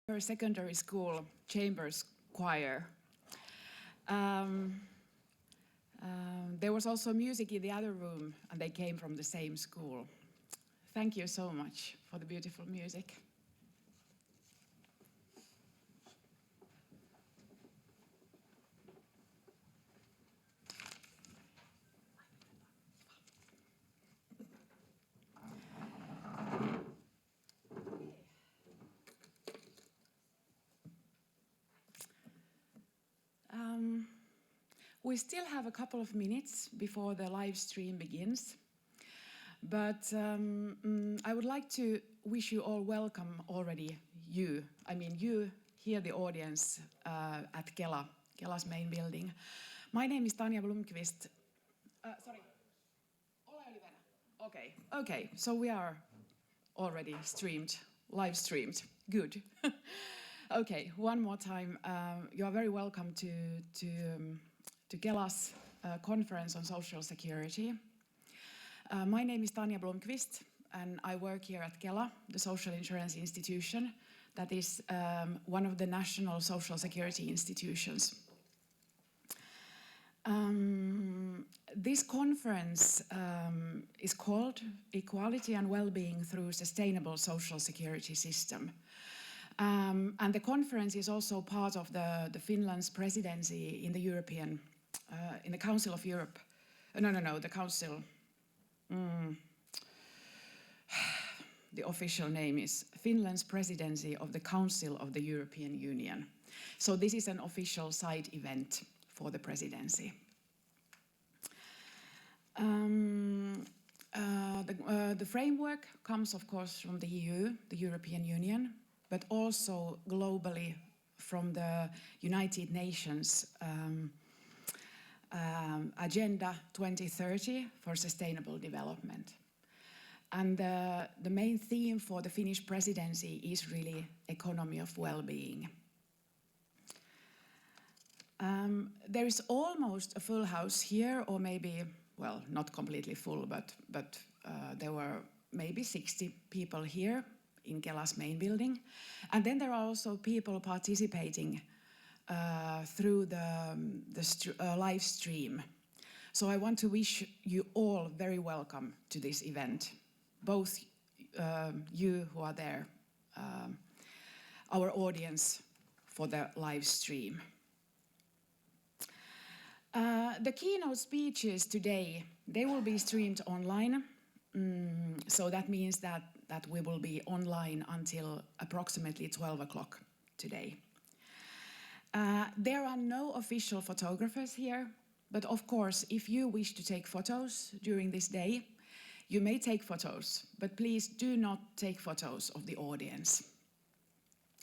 Her secondary school chambers choir. Um, there was also music in the other room, and they came from the same school. Thank you so much for the beautiful music. We still have a couple of minutes before the live stream begins, but I would like to wish you all welcome already, you here, the audience at Kela's main building. My name is Tanja Blomqvist. Sorry, Ole Olivera. Okay, so we are already live streamed. Good. Okay, one more time. You are very welcome to Kela's conference on social security. My name is Tanja Blomqvist, and I work here at Kela, the social insurance institution that is one of the national social security institutions. This conference is called Equality and Wellbeing Through Sustainable Social Security System. And the conference is also part of the Finland's presidency in the in the Council of Europe. The Council. The official name is Finland's presidency of the Council of the European Union. So this is an official side event for the presidency. The framework comes, of course, from the EU, the European Union, but also globally from the United Nations Agenda 2030 for Sustainable Development. And the main theme for the Finnish presidency is really economy of well-being. There is almost a full house here, or maybe, well, not completely full, but there were maybe 60 people here in Kela's main building. And then there are also people participating through the live stream. So I want to wish you all very welcome to this event, both you who are there, our audience for the live stream. The keynote speeches today, they will be streamed online. So that means that we will be online until approximately 12 o'clock today. There are no official photographers here, but of course, if you wish to take photos during this day, you may take photos, but please do not take photos of the audience,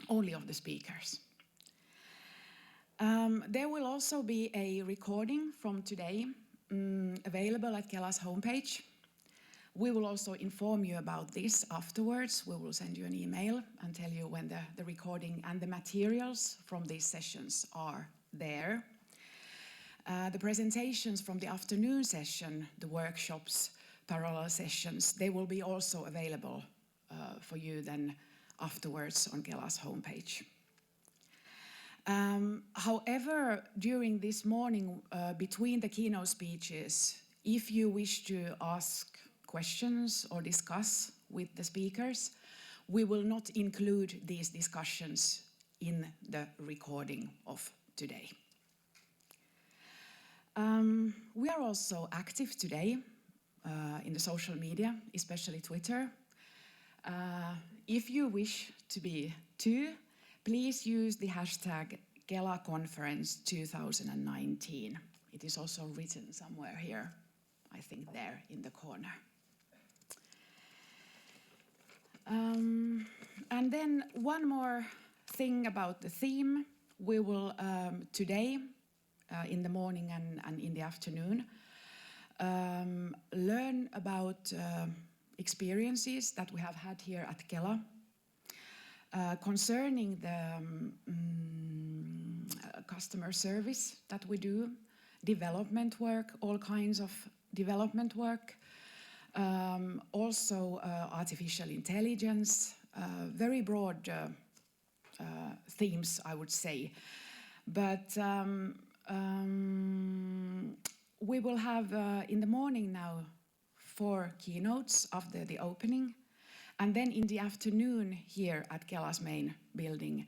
only of the speakers. There will also be a recording from today available at Kela's homepage. We will also inform you about this afterwards. We will send you an email and tell you when the recording and the materials from these sessions are there. The presentations from the afternoon session, the workshops, parallel sessions, they will be also available for you then afterwards on Kela's homepage. However, during this morning, between the keynote speeches, if you wish to ask questions or discuss with the speakers, we will not include these discussions in the recording of today. We are also active today in the social media, especially Twitter. If you wish to be too, please use the hashtag KelaConference2019. It is also written somewhere here, I think there in the corner. And then one more thing about the theme. We will today, in the morning and in the afternoon, learn about experiences that we have had here at Kela concerning the customer service that we do, development work, all kinds of development work, also artificial intelligence, very broad themes, I would say. But we will have in the morning now 4 keynotes after the opening. And then in the afternoon here at Kela's main building,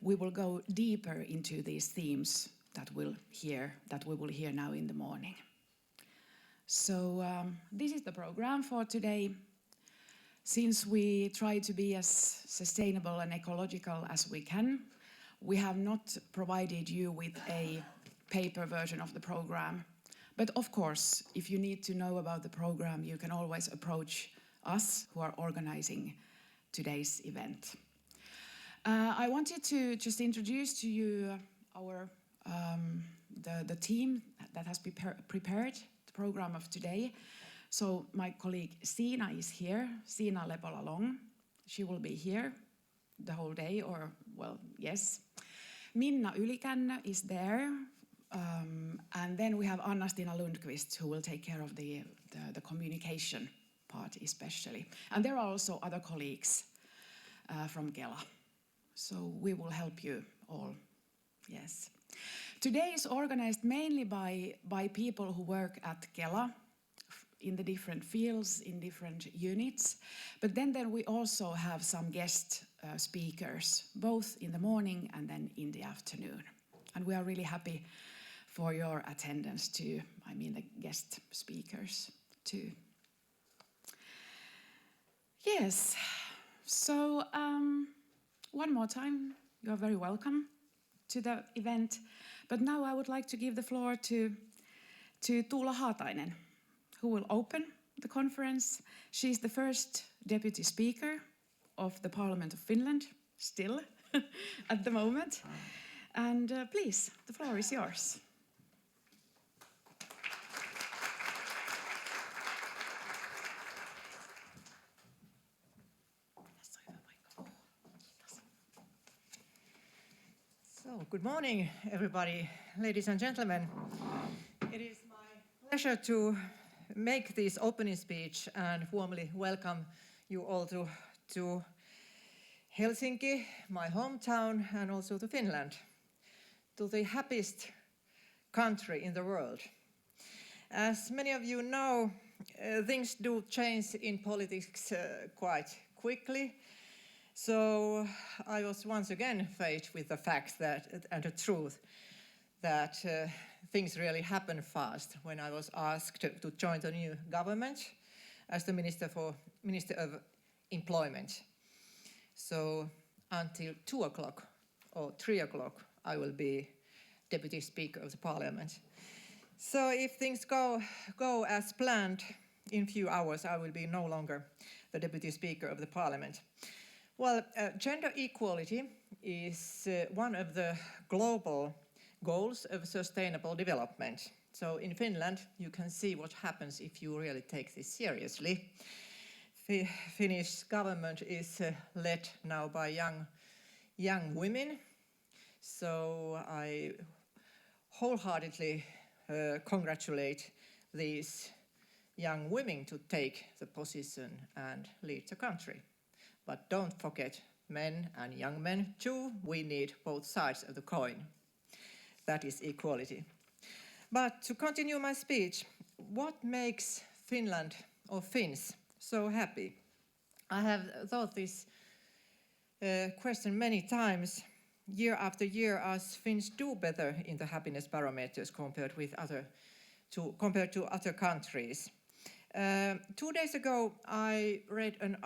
we will go deeper into these themes that we will hear now in the morning. So this is the program for today. Since we try to be as sustainable and ecological as we can, we have not provided you with a paper version of the program. But of course, if you need to know about the program, you can always approach us who are organizing today's event. I wanted to just introduce to you the team that has prepared the program of today. So my colleague Siina is here, Siina Lepola-Long. She will be here the whole day, or well, yes. Minna Ylikännö is there, and then we have Anna-Stina Lundqvist, who will take care of the communication part especially. And there are also other colleagues from Kela. So we will help you all, yes. Today is organized mainly by people who work at Kela in the different fields, in different units. But then we also have some guest speakers, both in the morning and then in the afternoon. And we are really happy for your attendance too, I mean the guest speakers too. Yes, so one more time, you're very welcome to the event. But now I would like to give the floor to Tuula Haatainen, who will open the conference. She's the first deputy speaker of the Parliament of Finland, still at the moment. And please, the floor is yours. So, good morning, everybody, ladies and gentlemen. It is my pleasure to make this opening speech and warmly welcome you all to Helsinki, my hometown, and also to Finland, to the happiest country in the world. As many of you know, things do change in politics quite quickly. So I was once again faced with the fact that, and the truth, that things really happen fast when I was asked to join the new government as the Minister of Employment. So until 2 o'clock or 3 o'clock, I will be Deputy Speaker of the Parliament. So if things go as planned, in few hours I will be no longer the Deputy Speaker of the Parliament. Well, gender equality is one of the global goals of sustainable development. So in Finland, you can see what happens if you really take this seriously. The Finnish government is led now by young women. So I wholeheartedly congratulate these young women to take the position and lead the country. But don't forget, men and young men too, we need both sides of the coin. That is equality. But to continue my speech, what makes Finland or Finns so happy? I have thought this question many times. Year after year, us Finns do better in the happiness barometers compared to other countries. 2 days ago, I read an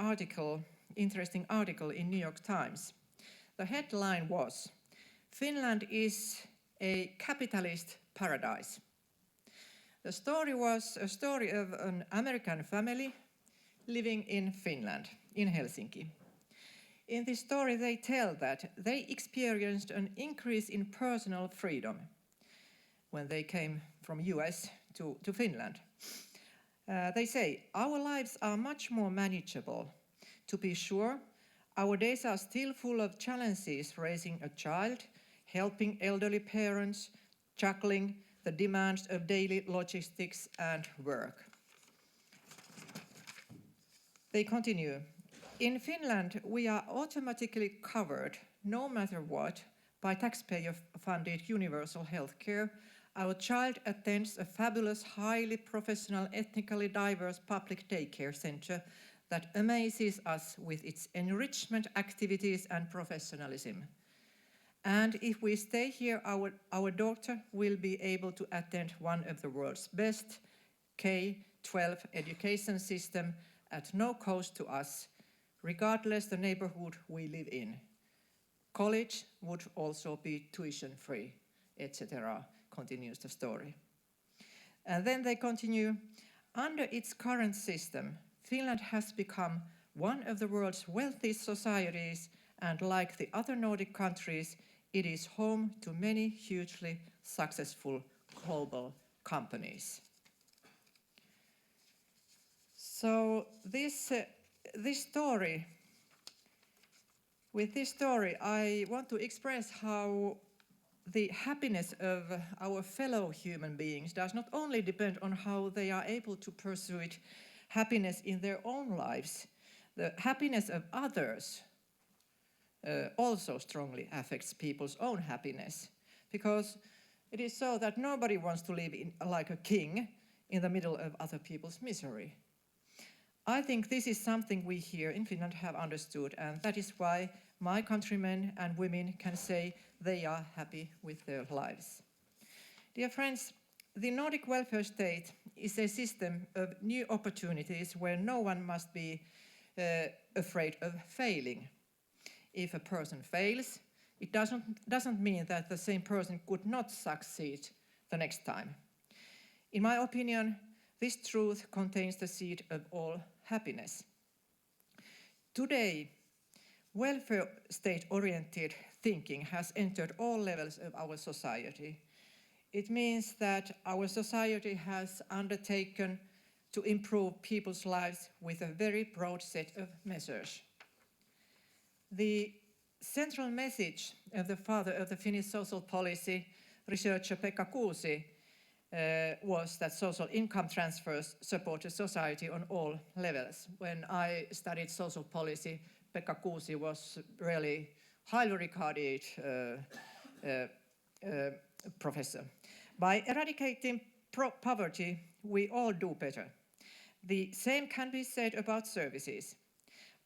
interesting article in New York Times. The headline was, "Finland is a capitalist paradise." The story was a story of an American family living in Finland, in Helsinki. In this story, they tell that they experienced an increase in personal freedom when they came from US to Finland. They say, "Our lives are much more manageable. To be sure, our days are still full of challenges raising a child, helping elderly parents, juggling the demands of daily logistics and work." They continue, In Finland, we are automatically covered, no matter what, by taxpayer-funded universal healthcare. Our child attends a fabulous, highly professional, ethnically diverse public daycare center that amazes us with its enrichment activities and professionalism. And if we stay here, our daughter will be able to attend one of the world's best K-12 education system at no cost to us, regardless the neighborhood we live in. College would also be tuition-free, etc., continues the story. And then they continue, under its current system, Finland has become one of the world's wealthiest societies, and like the other Nordic countries, it is home to many hugely successful global companies. So with this story, I want to express how the happiness of our fellow human beings does not only depend on how they are able to pursue happiness in their own lives, the happiness of others also strongly affects people's own happiness, because it is so that nobody wants to live like a king in the middle of other people's misery. I think this is something we here in Finland have understood, and that is why my countrymen and women can say they are happy with their lives. Dear friends, the Nordic welfare state is a system of new opportunities where no one must be afraid of failing. If a person fails, it doesn't mean that the same person could not succeed the next time. In my opinion, this truth contains the seed of all happiness. Today, welfare state-oriented thinking has entered all levels of our society. It means that our society has undertaken to improve people's lives with a very broad set of measures. The central message of the father of the Finnish social policy, researcher Pekka Kuusi, was that social income transfers support a society on all levels. When I studied social policy, Pekka Kuusi was really highly regarded professor. By eradicating poverty, we all do better. The same can be said about services.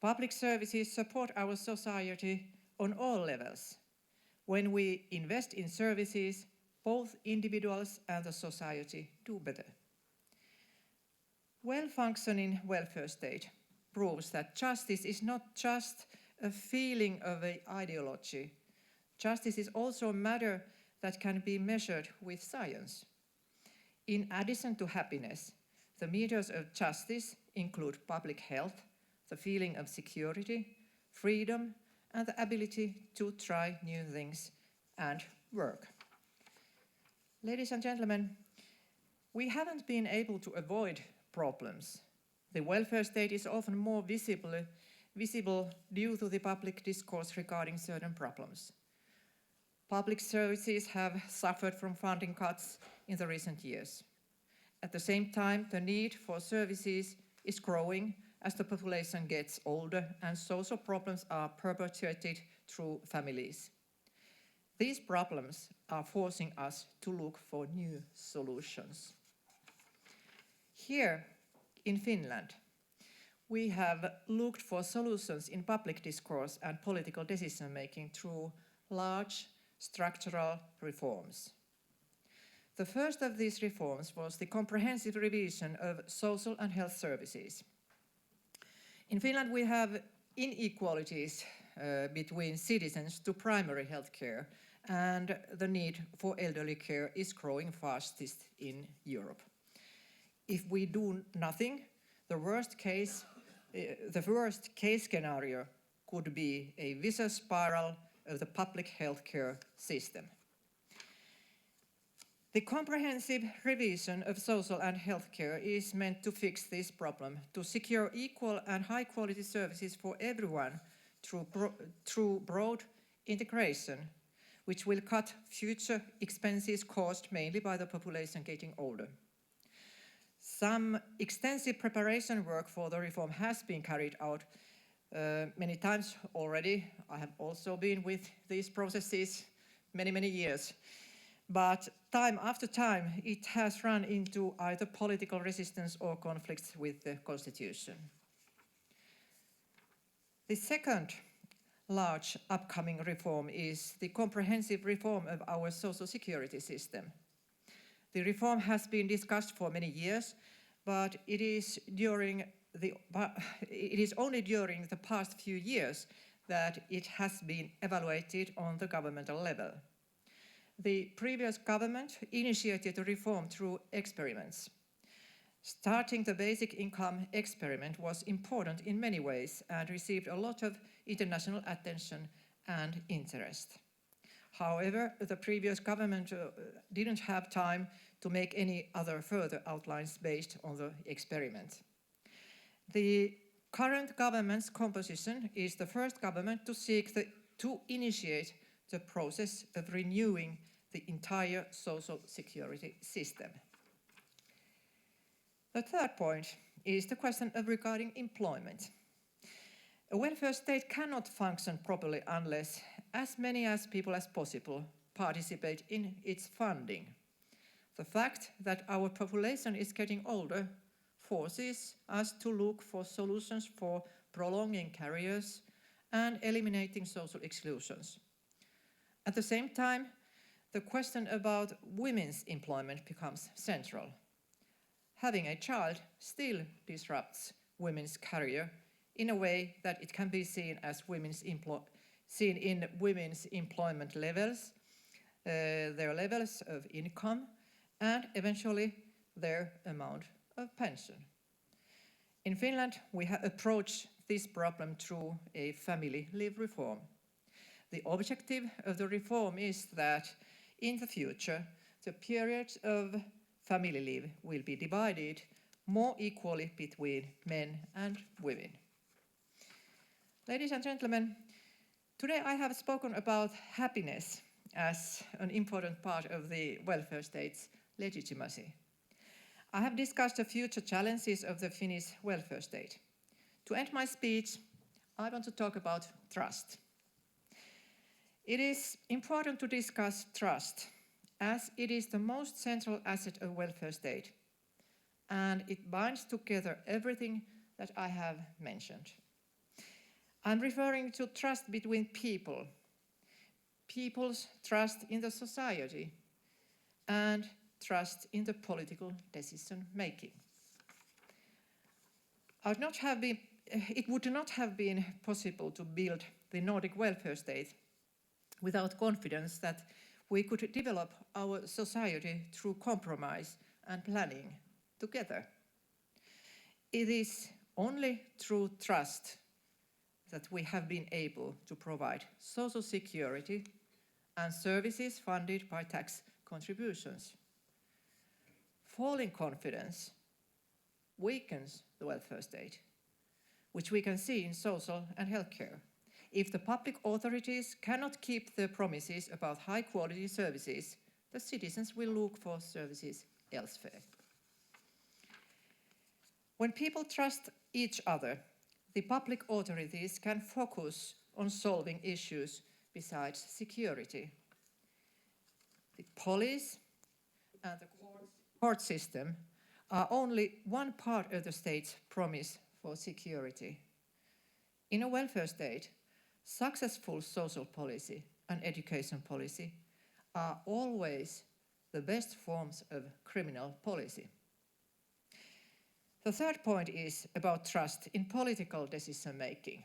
Public services support our society on all levels. When we invest in services, both individuals and the society do better. Well-functioning welfare state proves that justice is not just a feeling of an ideology. Justice is also a matter that can be measured with science. In addition to happiness, the meters of justice include public health, the feeling of security, freedom, and the ability to try new things and work. Ladies and gentlemen, we haven't been able to avoid problems. The welfare state is often more visible due to the public discourse regarding certain problems. Public services have suffered from funding cuts in the recent years. At the same time, the need for services is growing as the population gets older and social problems are perpetuated through families. These problems are forcing us to look for new solutions. Here in Finland, we have looked for solutions in public discourse and political decision-making through large structural reforms. The first of these reforms was the comprehensive revision of social and health services. In Finland, we have inequalities between citizens to primary health care, and the need for elderly care is growing fastest in Europe. If we do nothing, the worst case scenario could be a vicious spiral of the public healthcare system. The comprehensive revision of social and healthcare is meant to fix this problem, to secure equal and high-quality services for everyone through broad integration, which will cut future expenses caused mainly by the population getting older. Some extensive preparation work for the reform has been carried out many times already. I have also been with these processes many years. But time after time, it has run into either political resistance or conflicts with the constitution. The second large upcoming reform is the comprehensive reform of our social security system. The reform has been discussed for many years, but it is only during the past few years that it has been evaluated on the governmental level. The previous government initiated the reform through experiments. Starting the basic income experiment was important in many ways and received a lot of international attention and interest. However, the previous government didn't have time to make any other further outlines based on the experiment. The current government's composition is the first government to initiate the process of renewing the entire social security system. The third point is the question regarding employment. A welfare state cannot function properly unless as many people as possible participate in its funding. The fact that our population is getting older forces us to look for solutions for prolonging careers and eliminating social exclusions. At the same time, the question about women's employment becomes central. Having a child still disrupts women's career in a way that it can be seen in women's employment levels, their levels of income, and eventually their amount of pension. In Finland, we have approached this problem through a family leave reform. The objective of the reform is that in the future, the periods of family leave will be divided more equally between men and women. Ladies and gentlemen, today I have spoken about happiness as an important part of the welfare state's legitimacy. I have discussed the future challenges of the Finnish welfare state. To end my speech, I want to talk about trust. It is important to discuss trust, as it is the most central asset of welfare state, and it binds together everything that I have mentioned. I'm referring to trust between people, people's trust in the society, and trust in the political decision making. It would not have been possible to build the Nordic welfare state without confidence that we could develop our society through compromise and planning together. It is only through trust that we have been able to provide social security and services funded by tax contributions. Falling confidence weakens the welfare state, which we can see in social and healthcare. If the public authorities cannot keep their promises about high-quality services, the citizens will look for services elsewhere. When people trust each other, the public authorities can focus on solving issues besides security. The police and the court system are only one part of the state's promise for security. In a welfare state, successful social policy and education policy are always the best forms of criminal policy. The third point is about trust in political decision making.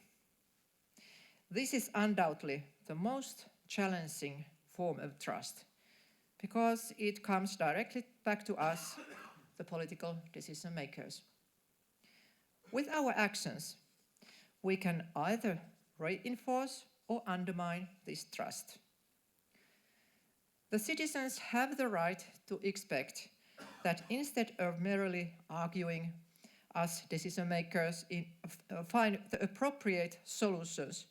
This is undoubtedly the most challenging form of trust because it comes directly back to us, the political decision makers. With our actions, we can either reinforce or undermine this trust. The citizens have the right to expect that instead of merely arguing, us decision makers find the appropriate solutions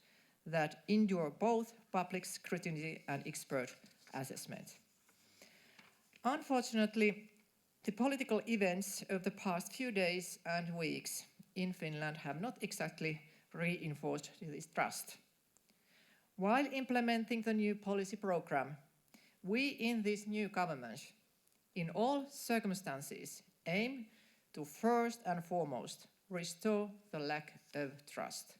that endure both public scrutiny and expert assessment. Unfortunately, the political events of the past few days and weeks in Finland have not exactly reinforced this trust. While implementing the new policy program, we in this new government, in all circumstances, aim to first and foremost restore the lack of trust.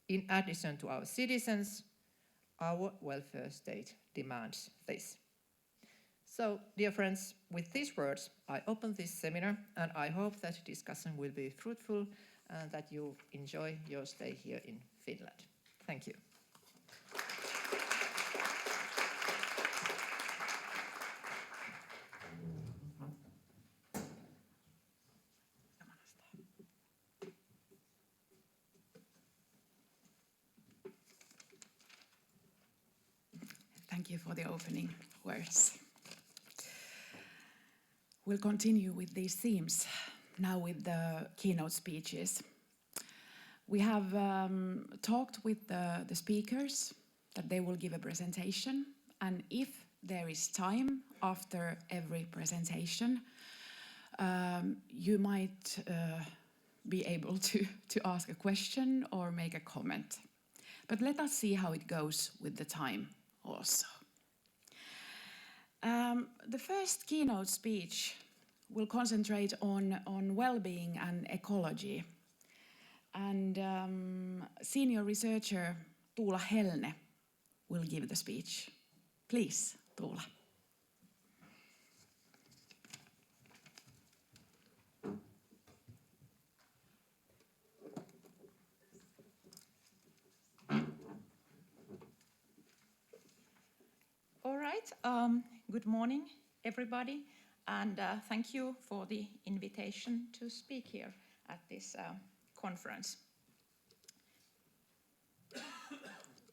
In addition to our citizens, our welfare state demands this. So, dear friends, with these words, I open this seminar and I hope that discussion will be fruitful and that you enjoy your stay here in Finland. Thank you. Thank you for the opening words. We'll continue with these themes now with the keynote speeches. We have talked with the speakers that they will give a presentation, and if there is time after every presentation, you might be able to ask a question or make a comment. But let us see how it goes with the time also. The first keynote speech will concentrate on well-being and ecology. And senior researcher Tuula Helne will give the speech. Please, Tuula. All right. Good morning, everybody, and thank you for the invitation to speak here at this conference.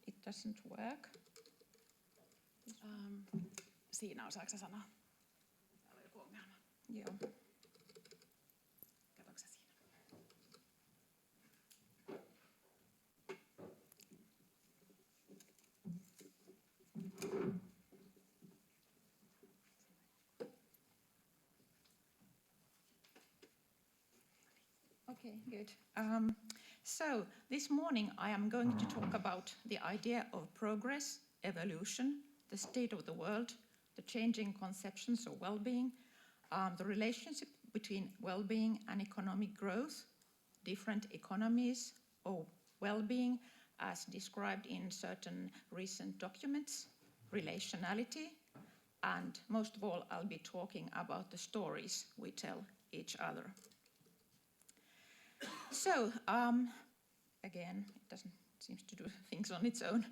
It doesn't work. Siinä on saksa sana. Täällä on joku ongelma. Joo. Katsoitko sä siinä? Okay, good. So this morning I am going to talk about the idea of progress, evolution, the state of the world, the changing conceptions of well-being, the relationship between well-being and economic growth, different economies of well-being as described in certain recent documents, relationality, and most of all I'll be talking about the stories we tell each other. So, again, it doesn't seem to do things on its own.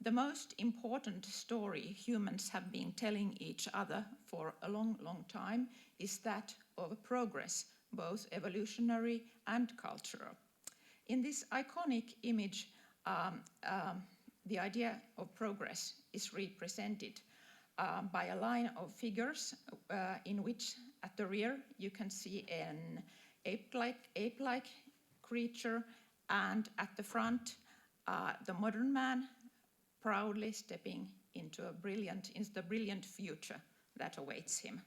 The most important story humans have been telling each other for a long, long time is that of progress, both evolutionary and cultural. In this iconic image, the idea of progress is represented by a line of figures in which at the rear you can see an ape-like creature, and at the front, the modern man proudly stepping into the brilliant future that awaits him.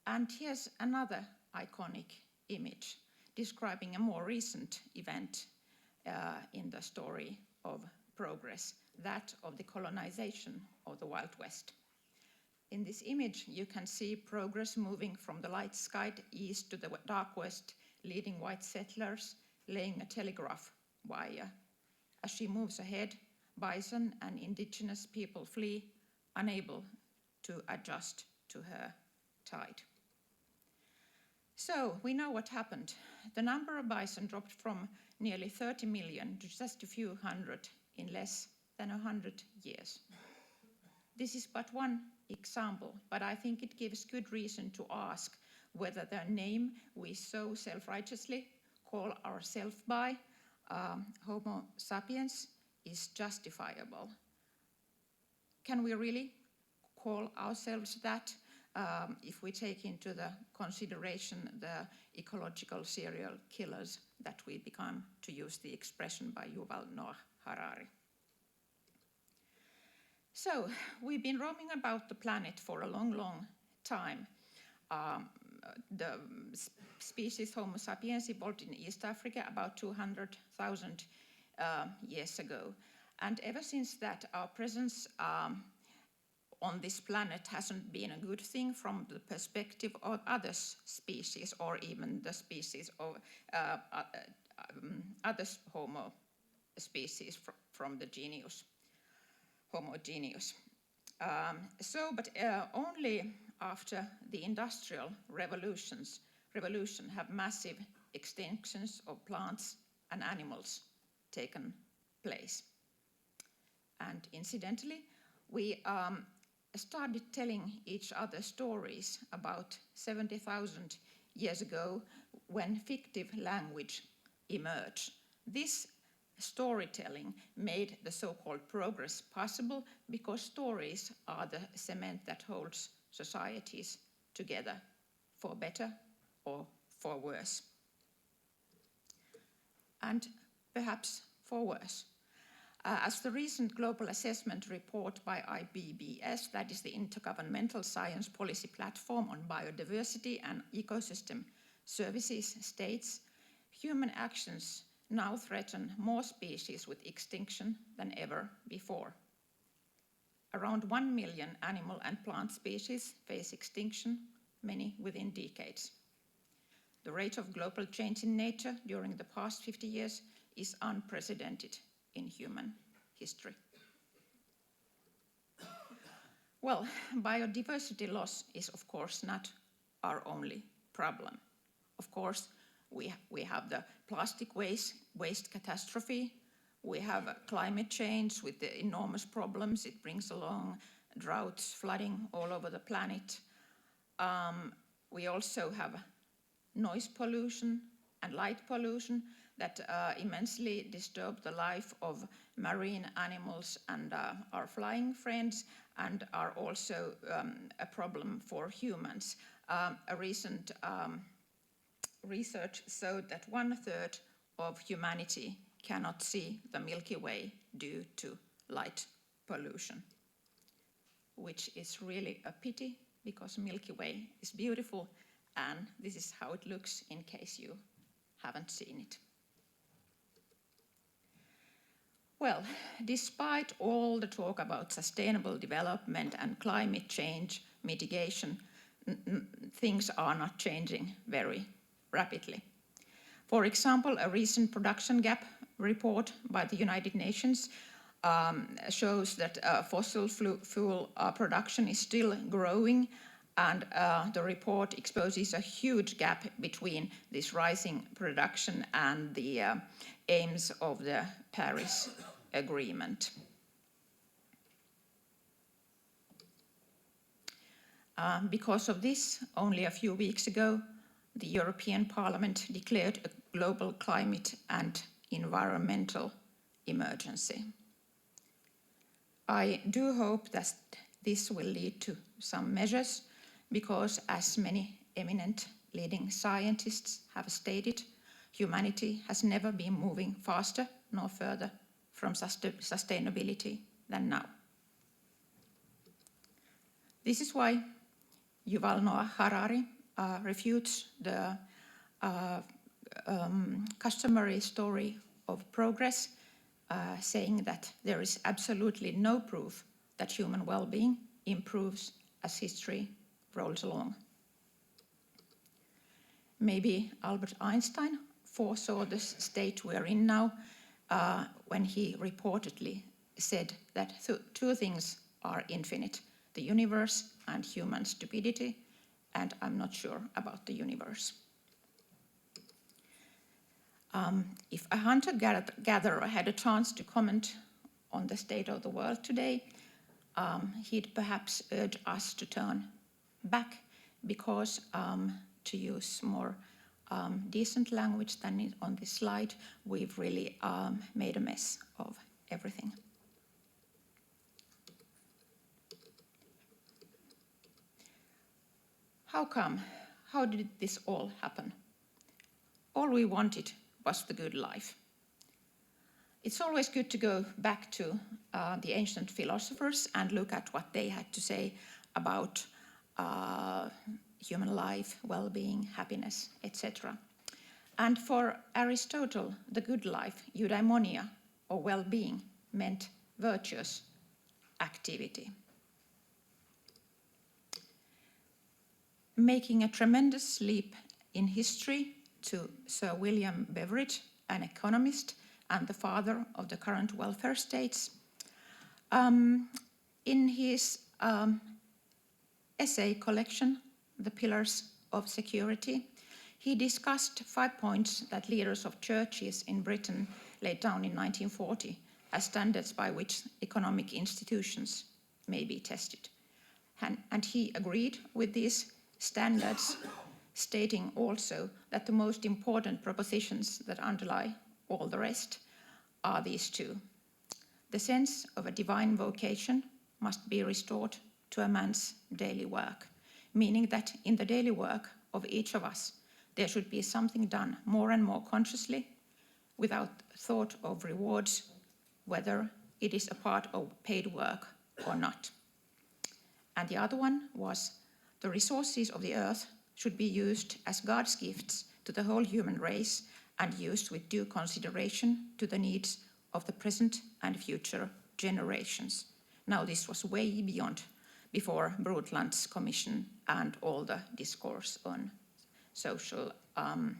And here's another iconic image describing a more recent event in the story of progress, that of the colonization of the Wild West. In this image, you can see progress moving from the light-skied east to the dark west, leading white settlers laying a telegraph wire. As she moves ahead, bison and indigenous people flee, unable to adjust to her tide. So we know what happened. The number of bison dropped from nearly 30 million to just a few hundred in less than 100 years. This is but one example, but I think it gives good reason to ask whether the name we so self-righteously call ourselves by, Homo sapiens, is justifiable. Can we really call ourselves that if we take into the consideration the ecological serial killers that we become, to use the expression by Yuval Noah Harari? So, we've been roaming about the planet for a long, long time. the species Homo sapiens evolved in East Africa about 200,000 years ago. And ever since that, our presence on this planet hasn't been a good thing from the perspective of other species, or even the species of other Homo species from the genus Homo genus. But only after the Industrial Revolution have massive extinctions of plants and animals taken place. And incidentally, we started telling each other stories about 70,000 years ago when fictive language emerged. This storytelling made the so-called progress possible because stories are the cement that holds societies together, for better or for worse. And perhaps for worse. As the recent global assessment report by IPBES, that is the Intergovernmental Science Policy Platform on Biodiversity and Ecosystem Services, states, human actions now threaten more species with extinction than ever before. Around 1 million animal and plant species face extinction, many within decades. The rate of global change in nature during the past 50 years is unprecedented in human history. Well, biodiversity loss is of course not our only problem. Of course, we have the plastic waste catastrophe. We have climate change with the enormous problems it brings along, droughts, flooding all over the planet. We also have noise pollution and light pollution that immensely disturb the life of marine animals and our flying friends, and are also a problem for humans. A recent research showed that 1/3 of humanity cannot see the Milky Way due to light pollution, which is really a pity because Milky Way is beautiful, and this is how it looks in case you haven't seen it. Well, despite all the talk about sustainable development and climate change mitigation, things are not changing very rapidly. For example, a recent production gap report by the United Nations shows that fossil fuel production is still growing, and the report exposes a huge gap between this rising production and the aims of the Paris Agreement. Because of this, only a few weeks ago, the European Parliament declared a global climate and environmental emergency. I do hope that this will lead to some measures, because as many eminent leading scientists have stated, humanity has never been moving faster nor further from sustainability than now. This is why Yuval Noah Harari refutes the customary story of progress, saying that there is absolutely no proof that human well-being improves as history rolls along. Maybe Albert Einstein foresaw the state we're in now when he reportedly said that two things are infinite: the universe and human stupidity, and I'm not sure about the universe. If a hunter-gatherer had a chance to comment on the state of the world today, he'd perhaps urge us to turn back, because, to use more decent language than on this slide, we've really made a mess of everything. How come? How did this all happen? All we wanted was the good life. It's always good to go back to the ancient philosophers and look at what they had to say about human life, well-being, happiness, etc. And for Aristotle, the good life, eudaimonia, or well-being, meant virtuous activity. Making a tremendous leap in history to Sir William Beveridge, an economist and the father of the current welfare states. In his essay collection, The Pillars of Security, he discussed 5 points that leaders of churches in Britain laid down in 1940 as standards by which economic institutions may be tested. And he agreed with these standards, stating also that the most important propositions that underlie all the rest are these two. The sense of a divine vocation must be restored to a man's daily work, meaning that in the daily work of each of us, there should be something done more and more consciously, without thought of rewards, whether it is a part of paid work or not. And the other one was the resources of the earth should be used as God's gifts to the whole human race and used with due consideration to the needs of the present and future generations. Now, this was way before Brundtland's commission and all the discourse on social, on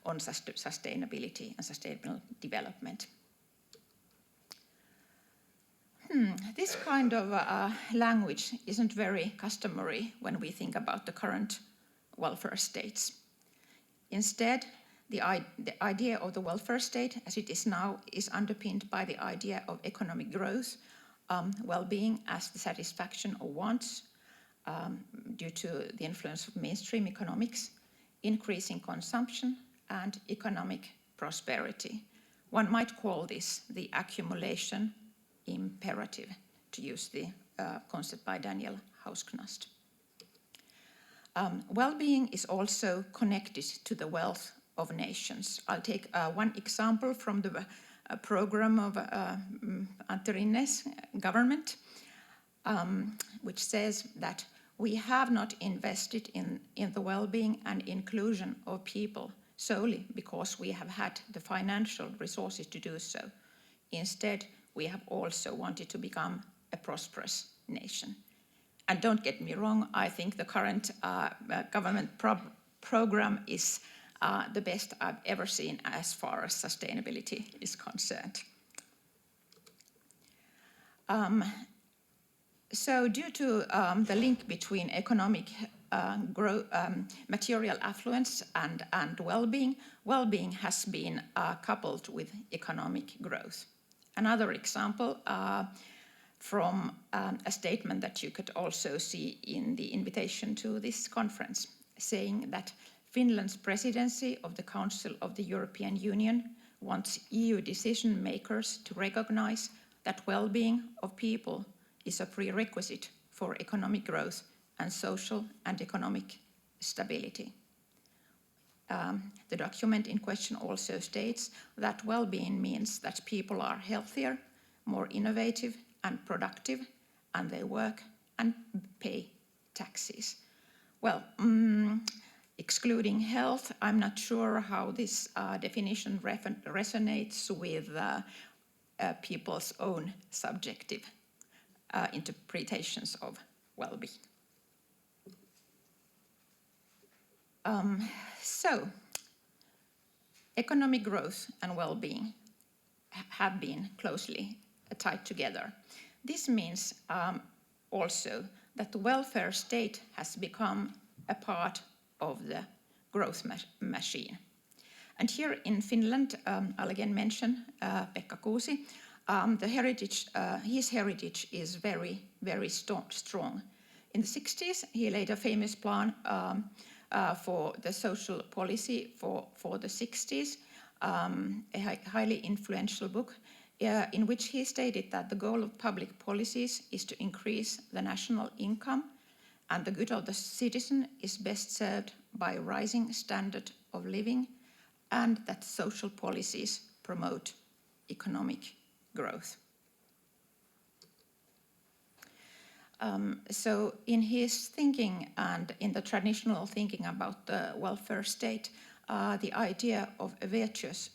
sustainability and sustainable development. This kind of language isn't very customary when we think about the current welfare states. Instead, the idea of the welfare state as it is now is underpinned by the idea of economic growth, well-being as the satisfaction of wants due to the influence of mainstream economics, increasing consumption, and economic prosperity. One might call this the accumulation imperative, to use the concept by Daniel Hausknast. Well-being is also connected to the wealth of nations. I'll take one example from the program of Antti Rinne's government, which says that we have not invested in the well-being and inclusion of people solely because we have had the financial resources to do so. Instead, we have also wanted to become a prosperous nation. And don't get me wrong, I think the current government program is the best I've ever seen as far as sustainability is concerned. So due to the link between economic material affluence and well-being, well-being has been coupled with economic growth. Another example from a statement that you could also see in the invitation to this conference, saying that Finland's presidency of the Council of the European Union wants EU decision makers to recognize that well-being of people is a prerequisite for economic growth and social and economic stability. The document in question also states that well-being means that people are healthier, more innovative and productive, and they work and pay taxes. Well, excluding health, I'm not sure how this definition resonates with people's own subjective interpretations of well-being. So, economic growth and well-being have been closely tied together. This means also that the welfare state has become a part of the growth machine. And here in Finland, I'll again mention Pekka Kuusi. His heritage is very, very strong. In the 60s, he laid a famous plan for the social policy for the 60s, a highly influential book in which he stated that the goal of public policies is to increase the national income, and the good of the citizen is best served by a rising standard of living, and that social policies promote economic growth. So in his thinking and in the traditional thinking about the welfare state, the idea of a virtuous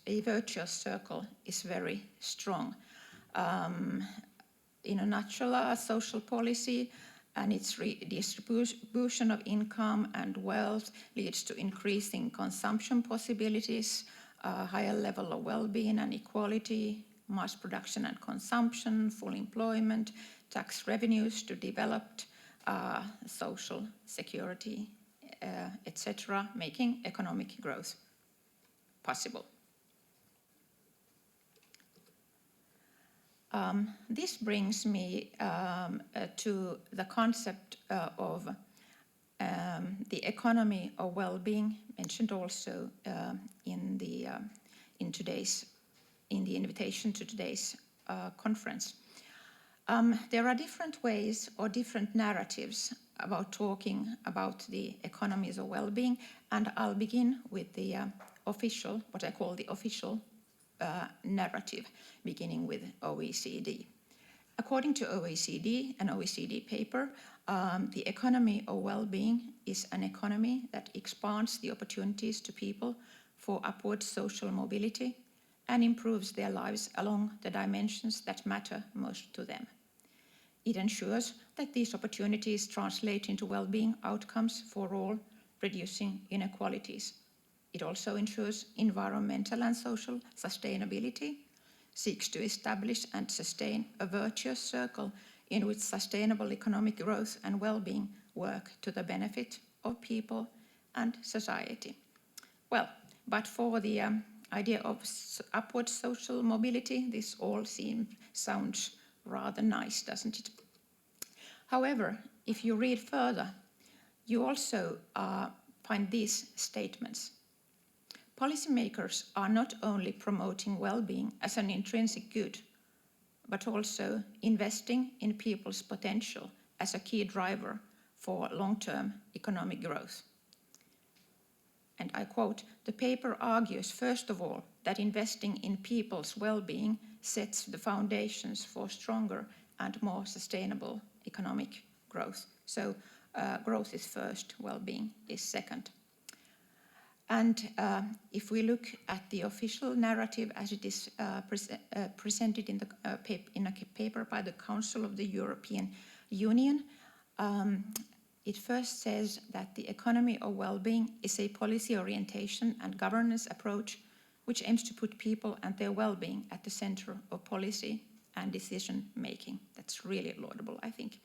circle is very strong. In a nutshell, social policy and its redistribution of income and wealth leads to increasing consumption possibilities, a higher level of well-being and equality, mass production and consumption, full employment, tax revenues to developed social security, etc., making economic growth possible. This brings me to the concept of the economy of well-being, mentioned also in the invitation to today's conference. There are different ways or different narratives about talking about the economies of well-being, and I'll begin with the official, what I call the official narrative, beginning with OECD. According to OECD, an OECD paper, the economy of well-being is an economy that expands the opportunities to people for upward social mobility and improves their lives along the dimensions that matter most to them. It ensures that these opportunities translate into well-being outcomes for all, reducing inequalities. It also ensures environmental and social sustainability, seeks to establish and sustain a virtuous circle in which sustainable economic growth and well-being work to the benefit of people and society. Well, but for the idea of upward social mobility, this all sounds rather nice, doesn't it? However, if you read further, you also find these statements. Policymakers are not only promoting well-being as an intrinsic good, but also investing in people's potential as a key driver for long-term economic growth. And I quote, "The paper argues, first of all, that investing in people's well-being sets the foundations for stronger and more sustainable economic growth." So growth is first, well-being is second. And if we look at the official narrative as it is presented in a paper by the Council of the European Union, it first says that the economy of well-being is a policy orientation and governance approach which aims to put people and their well-being at the center of policy and decision making. That's really laudable, I think.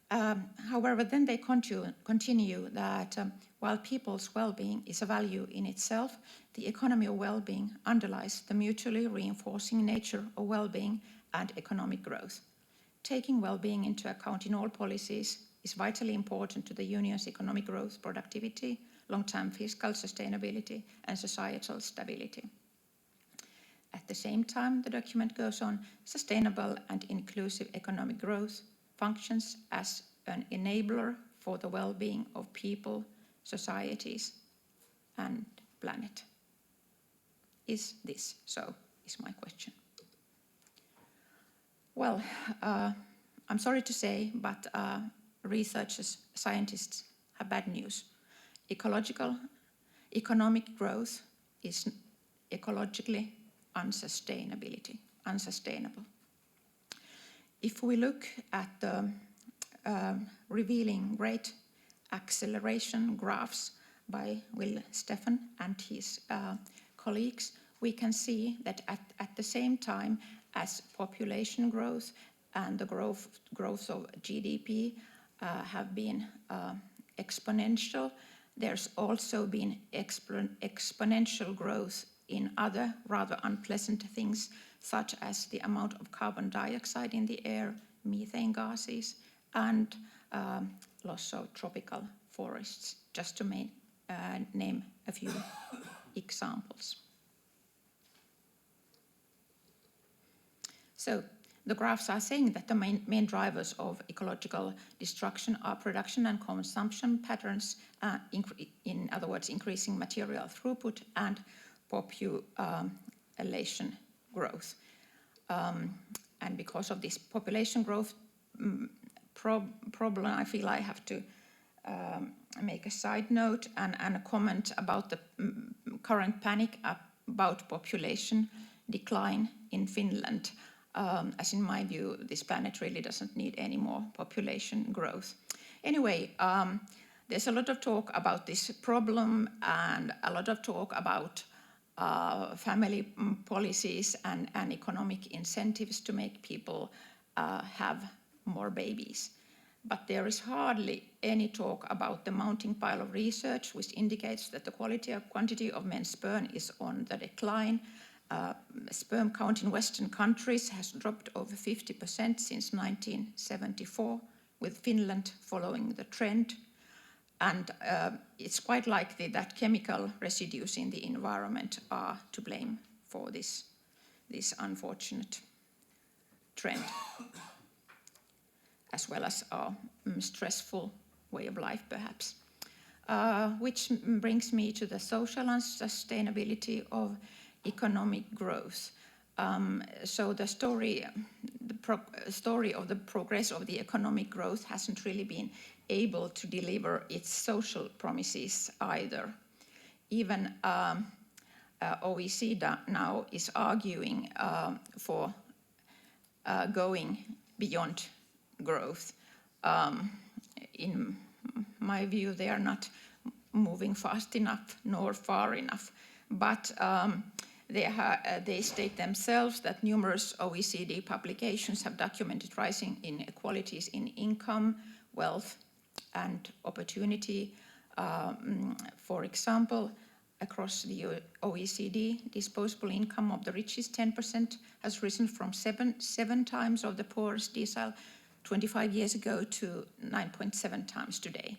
However, then they continue that while people's well-being is a value in itself, the economy of well-being underlies the mutually reinforcing nature of well-being and economic growth. Taking well-being into account in all policies is vitally important to the Union's economic growth, productivity, long-term fiscal sustainability, and societal stability. At the same time, the document goes on, sustainable and inclusive economic growth functions as an enabler for the well-being of people, societies, and planet. Is this so, is my question. Well, I'm sorry to say, but researchers, scientists have bad news. Economic growth is ecologically unsustainable. If we look at the revealing great acceleration graphs by Will Steffen and his colleagues, we can see that at the same time as population growth and the growth of GDP have been exponential, there's also been exponential growth in other rather unpleasant things, such as the amount of carbon dioxide in the air, methane gases, and loss of tropical forests, just to name a few examples. So the graphs are saying that the main drivers of ecological destruction are production and consumption patterns, in other words, increasing material throughput and population growth. And because of this population growth, problem, I feel I have to make a side note and a comment about the current panic about population decline in Finland. As in my view, this planet really doesn't need any more population growth. Anyway, there's a lot of talk about this problem and a lot of talk about family policies and economic incentives to make people have more babies. But there is hardly any talk about the mounting pile of research which indicates that the quality and quantity of men's sperm is on the decline. Sperm count in Western countries has dropped over 50% since 1974, with Finland following the trend. And it's quite likely that chemical residues in the environment are to blame for this unfortunate trend, as well as our stressful way of life, perhaps. Which brings me to the social and sustainability of economic growth. So the story of the progress of the economic growth hasn't really been able to deliver its social promises either. Even OECD now is arguing for going beyond growth. In my view, they are not moving fast enough nor far enough. But they state themselves that numerous OECD publications have documented rising inequalities in income, wealth, and opportunity. For example, across the OECD, disposable income of the richest 10% has risen from seven times of the poorest decile 25 years ago to 9.7 times today.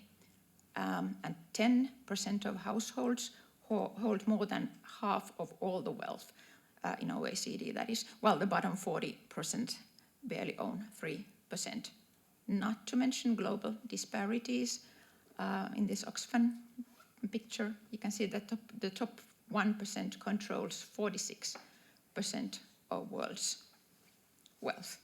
And 10% of households hold more than half of all the wealth in OECD, that is, while the bottom 40% barely own 3%. Not to mention global disparities. In this Oxfam picture, you can see that the top 1% controls 46% of world's wealth.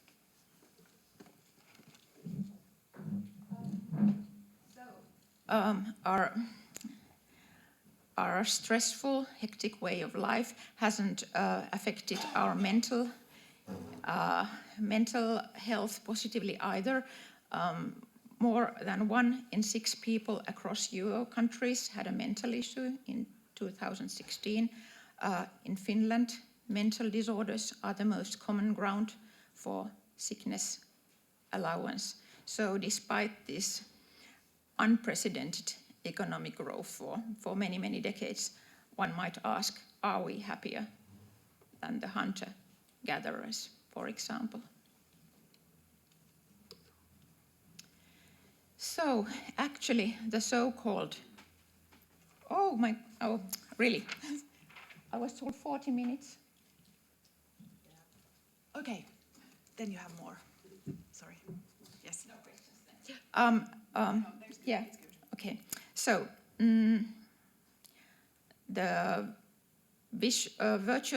Our stressful, hectic way of life hasn't affected our mental health positively either. More than 1 in 6 people across Euro countries had a mental issue in 2016. In Finland, mental disorders are the most common ground for sickness allowance. So despite this unprecedented economic growth for many, many decades, one might ask, are we happier than the hunter-gatherers, for example? So actually the so-called, really? I was told 40 minutes. Okay, then you have more. Sorry. Yes. No questions then. Yeah. Okay. So the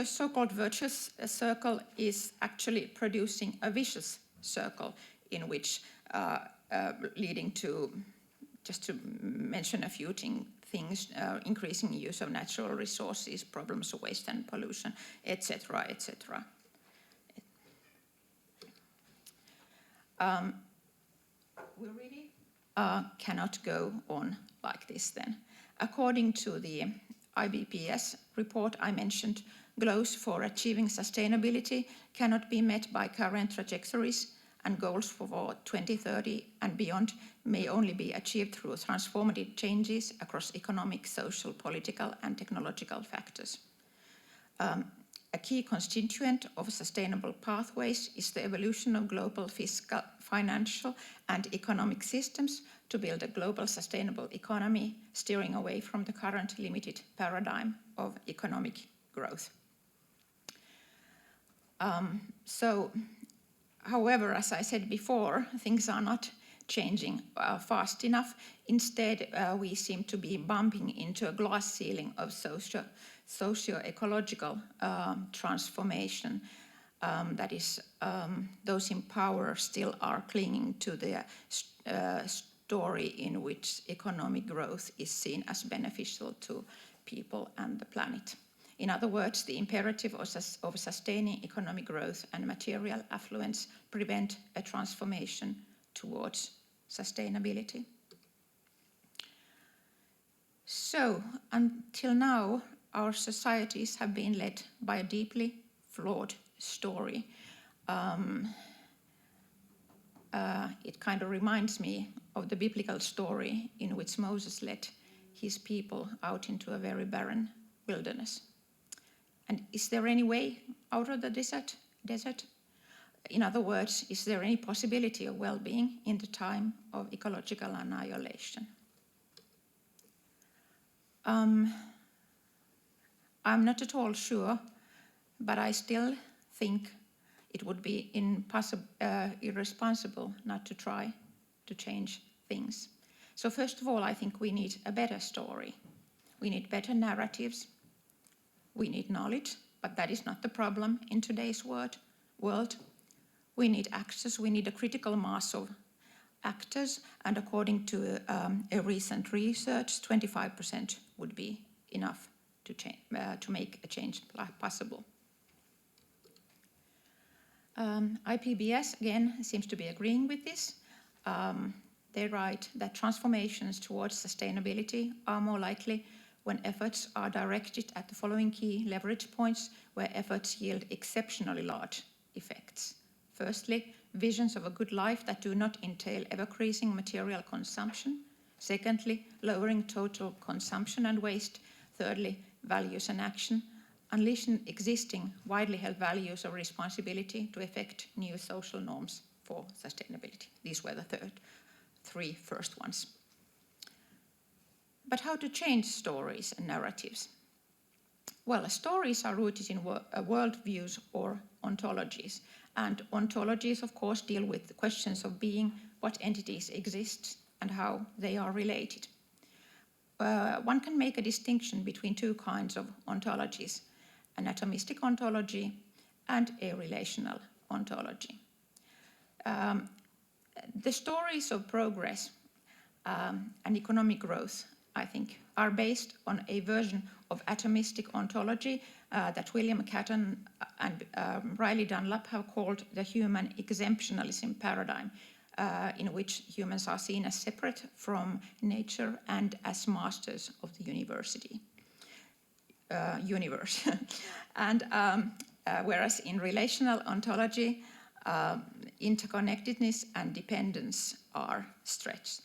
so-called virtuous circle is actually producing a vicious circle in which leading to, just to mention a few things, increasing use of natural resources, problems of waste and pollution, etc., etc. We really cannot go on like this then. According to the IBPS report I mentioned, goals for achieving sustainability cannot be met by current trajectories, and goals for 2030 and beyond may only be achieved through transformative changes across economic, social, political, and technological factors. A key constituent of sustainable pathways is the evolution of global fiscal, financial, and economic systems to build a global sustainable economy, steering away from the current limited paradigm of economic growth. However, as I said before, things are not changing fast enough. Instead, we seem to be bumping into a glass ceiling of socio-ecological transformation. that is, those in power still are clinging to the story in which economic growth is seen as beneficial to people and the planet. In other words, the imperative of sustaining economic growth and material affluence prevent a transformation towards sustainability. So, until now, our societies have been led by a deeply flawed story. It kind of reminds me of the biblical story in which Moses led his people out into a very barren wilderness. And is there any way out of the desert? In other words, is there any possibility of well-being in the time of ecological annihilation? I'm not at all sure, but I still think it would be irresponsible not to try to change things. So first of all, I think we need a better story. We need better narratives. We need knowledge, but that is not the problem in today's world. We need actors. We need a critical mass of actors, and according to a recent research, 25% would be enough to make a change possible. IPBES, again, seems to be agreeing with this. They write that transformations towards sustainability are more likely when efforts are directed at the following key leverage points where efforts yield exceptionally large effects. Firstly, visions of a good life that do not entail ever-increasing material consumption. Secondly, lowering total consumption and waste. Thirdly, values and action, unleashing existing widely held values of responsibility to effect new social norms for sustainability. These were the three first ones. But how to change stories and narratives? Well, stories are rooted in worldviews or ontologies. And ontologies, of course, deal with the questions of being, what entities exist, and how they are related. One can make a distinction between two kinds of ontologies, an atomistic ontology and a relational ontology. The stories of progress and economic growth, I think, are based on a version of atomistic ontology that William Catton and Riley Dunlop have called the human exemptionalism paradigm, in which humans are seen as separate from nature and as masters of the universe. And whereas in relational ontology, interconnectedness and dependence are stressed.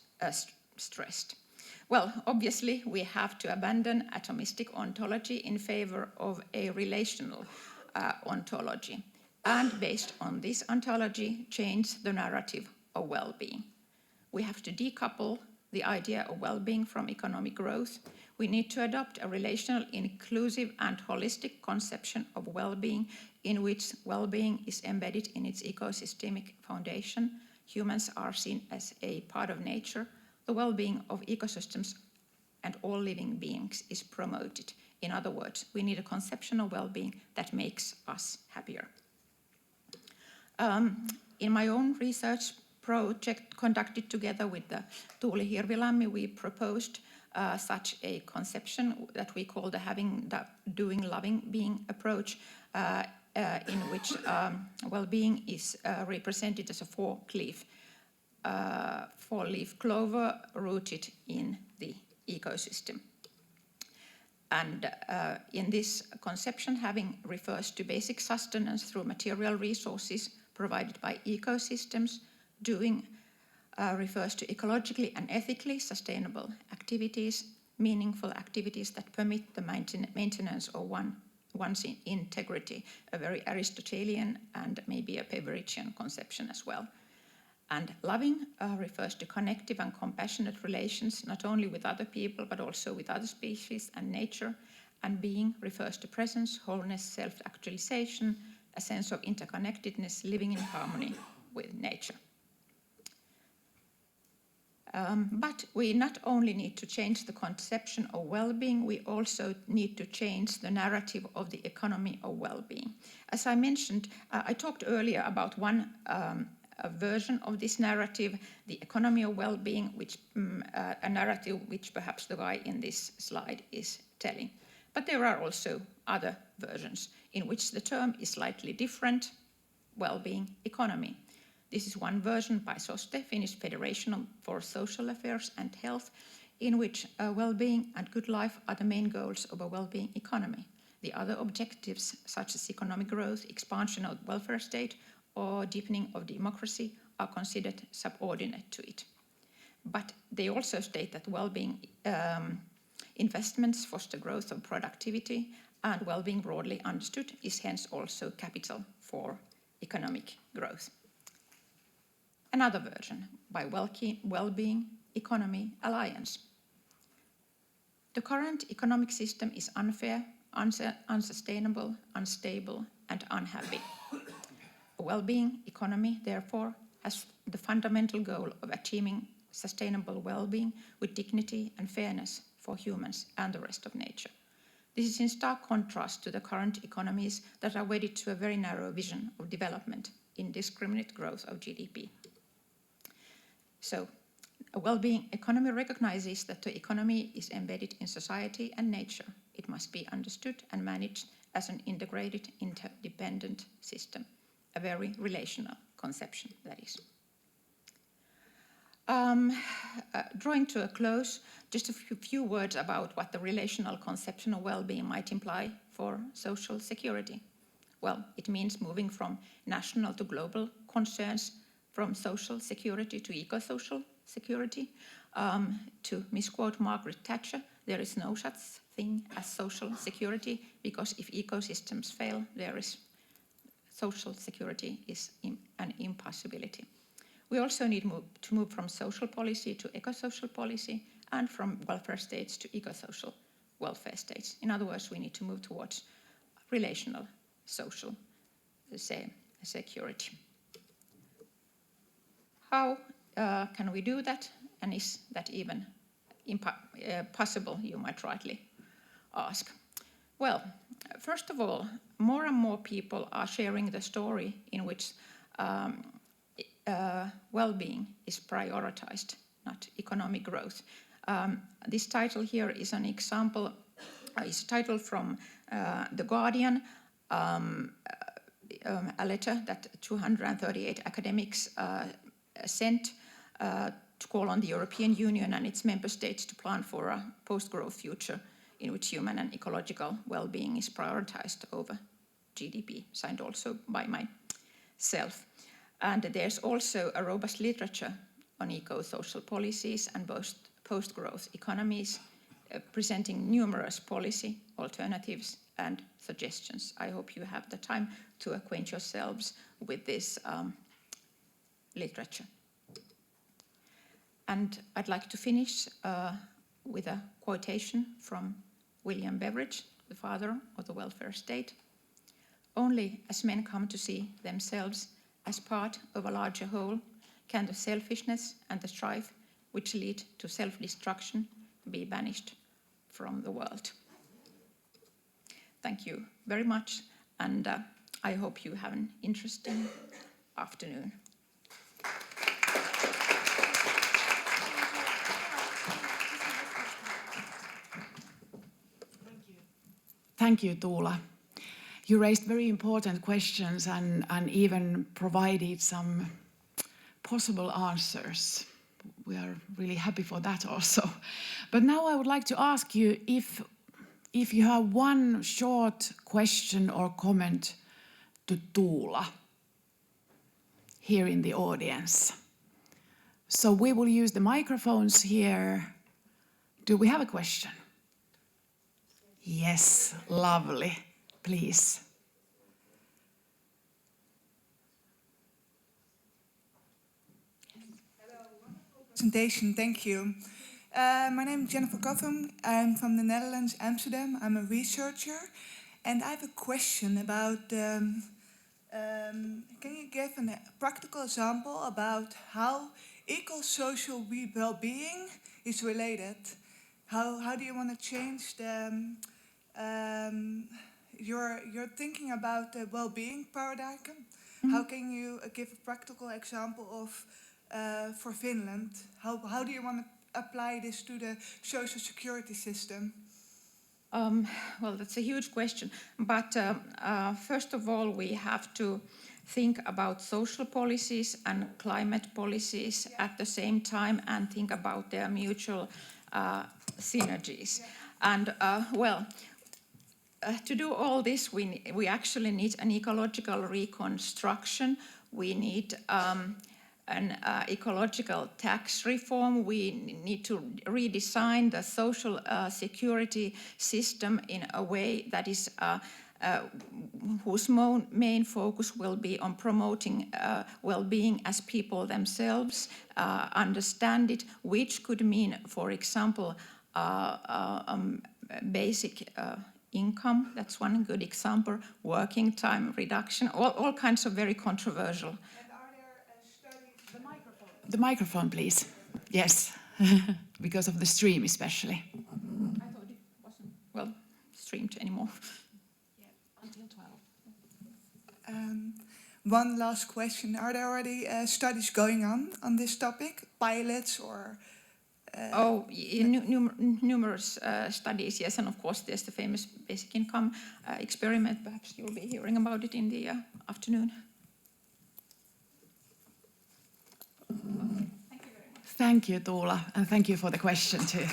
Well, obviously, we have to abandon atomistic ontology in favor of a relational ontology, and based on this ontology, change the narrative of well-being. We have to decouple the idea of well-being from economic growth. We need to adopt a relational, inclusive, and holistic conception of well-being in which well-being is embedded in its ecosystemic foundation. Humans are seen as a part of nature. The well-being of ecosystems and all living beings is promoted. In other words, we need a conception of well-being that makes us happier. In my own research project conducted together with Tuuli Hirvilammi, we proposed such a conception that we call the doing, loving, being approach, in which well-being is represented as a four-leaf clover rooted in the ecosystem. And in this conception, having refers to basic sustenance through material resources provided by ecosystems. Doing refers to ecologically and ethically sustainable activities, meaningful activities that permit the maintenance of one's integrity, a very Aristotelian and maybe a Paverichian conception as well. And loving refers to connective and compassionate relations, not only with other people, but also with other species and nature. And being refers to presence, wholeness, self-actualization, a sense of interconnectedness, living in harmony with nature. But we not only need to change the conception of well-being, we also need to change the narrative of the economy of well-being. As I mentioned, I talked earlier about one a version of this narrative, the economy of well-being, which a narrative which perhaps the guy in this slide is telling. But there are also other versions in which the term is slightly different, well-being economy. This is one version by SOSTE, Finnish Federation for Social Affairs and Health, in which well-being and good life are the main goals of a well-being economy. The other objectives, such as economic growth, expansion of the welfare state, or deepening of democracy, are considered subordinate to it. But they also state that well-being investments foster growth of productivity, and well-being broadly understood is hence also capital for economic growth. Another version by Well-being Economy Alliance. The current economic system is unfair, unsustainable, unstable, and unhappy. A well-being economy, therefore, has the fundamental goal of achieving sustainable well-being with dignity and fairness for humans and the rest of nature. This is in stark contrast to the current economies that are wedded to a very narrow vision of development, indiscriminate growth of GDP. So, a well-being economy recognizes that the economy is embedded in society and nature. It must be understood and managed as an integrated, interdependent system, a very relational conception, that is. Drawing to a close, just a few words about what the relational conception of well-being might imply for social security. Well, it means moving from national to global concerns, from social security to eco-social security. To misquote Margaret Thatcher, there is no such thing as social security, because if ecosystems fail, social security is an impossibility. We also need to move from social policy to eco-social policy, and from welfare states to eco-social welfare states. In other words, we need to move towards relational social security. How can we do that, and is that even possible, you might rightly ask? Well, first of all, more and more people are sharing the story in which well-being is prioritized, not economic growth. This title here is an example, is a title from The Guardian, a letter that 238 academics sent to call on the European Union and its member states to plan for a post-growth future in which human and ecological well-being is prioritized over GDP, signed also by myself. And there's also a robust literature on eco-social policies and post-growth economies, presenting numerous policy alternatives and suggestions. I hope you have the time to acquaint yourselves with this literature. And I'd like to finish with a quotation from William Beveridge, the father of the welfare state. Only as men come to see themselves as part of a larger whole can the selfishness and the strife which lead to self-destruction be banished from the world. Thank you very much, and I hope you have an interesting afternoon. Thank you, Tuula. You raised very important questions and even provided some possible answers. We are really happy for that also. But now I would like to ask you if you have one short question or comment to Tuula here in the audience. So we will use the microphones here. Do we have a question? Yes, lovely. Please. Presentation, thank you. My name is Jennifer Cotham. I'm from the Netherlands, Amsterdam. I'm a researcher, and I have a question about. Can you give a practical example about how equal social well-being is related. How do you want to change your thinking about the well-being paradigm? How can you give a practical example of for Finland? How do you want to apply this to the social security system? Well, that's a huge question. But first of all, we have to think about social policies and climate policies at the same time and think about their mutual synergies. And to do all this, we actually need an ecological reconstruction. We need an ecological tax reform. We need to redesign the social security system in a way that is whose main focus will be on promoting well-being as people themselves understand it, which could mean, for example, basic income. That's one good example. Working time reduction. All kinds of very controversial. The microphone, please. Yes, because of the stream especially. I thought it wasn't streamed anymore. Yeah, until 12. One last question. Are there already studies going on this topic? Pilots or... Numerous studies, yes, and of course there's the famous basic income experiment. Perhaps you'll be hearing about it in the afternoon. Thank you, Tuula, and thank you for the question too.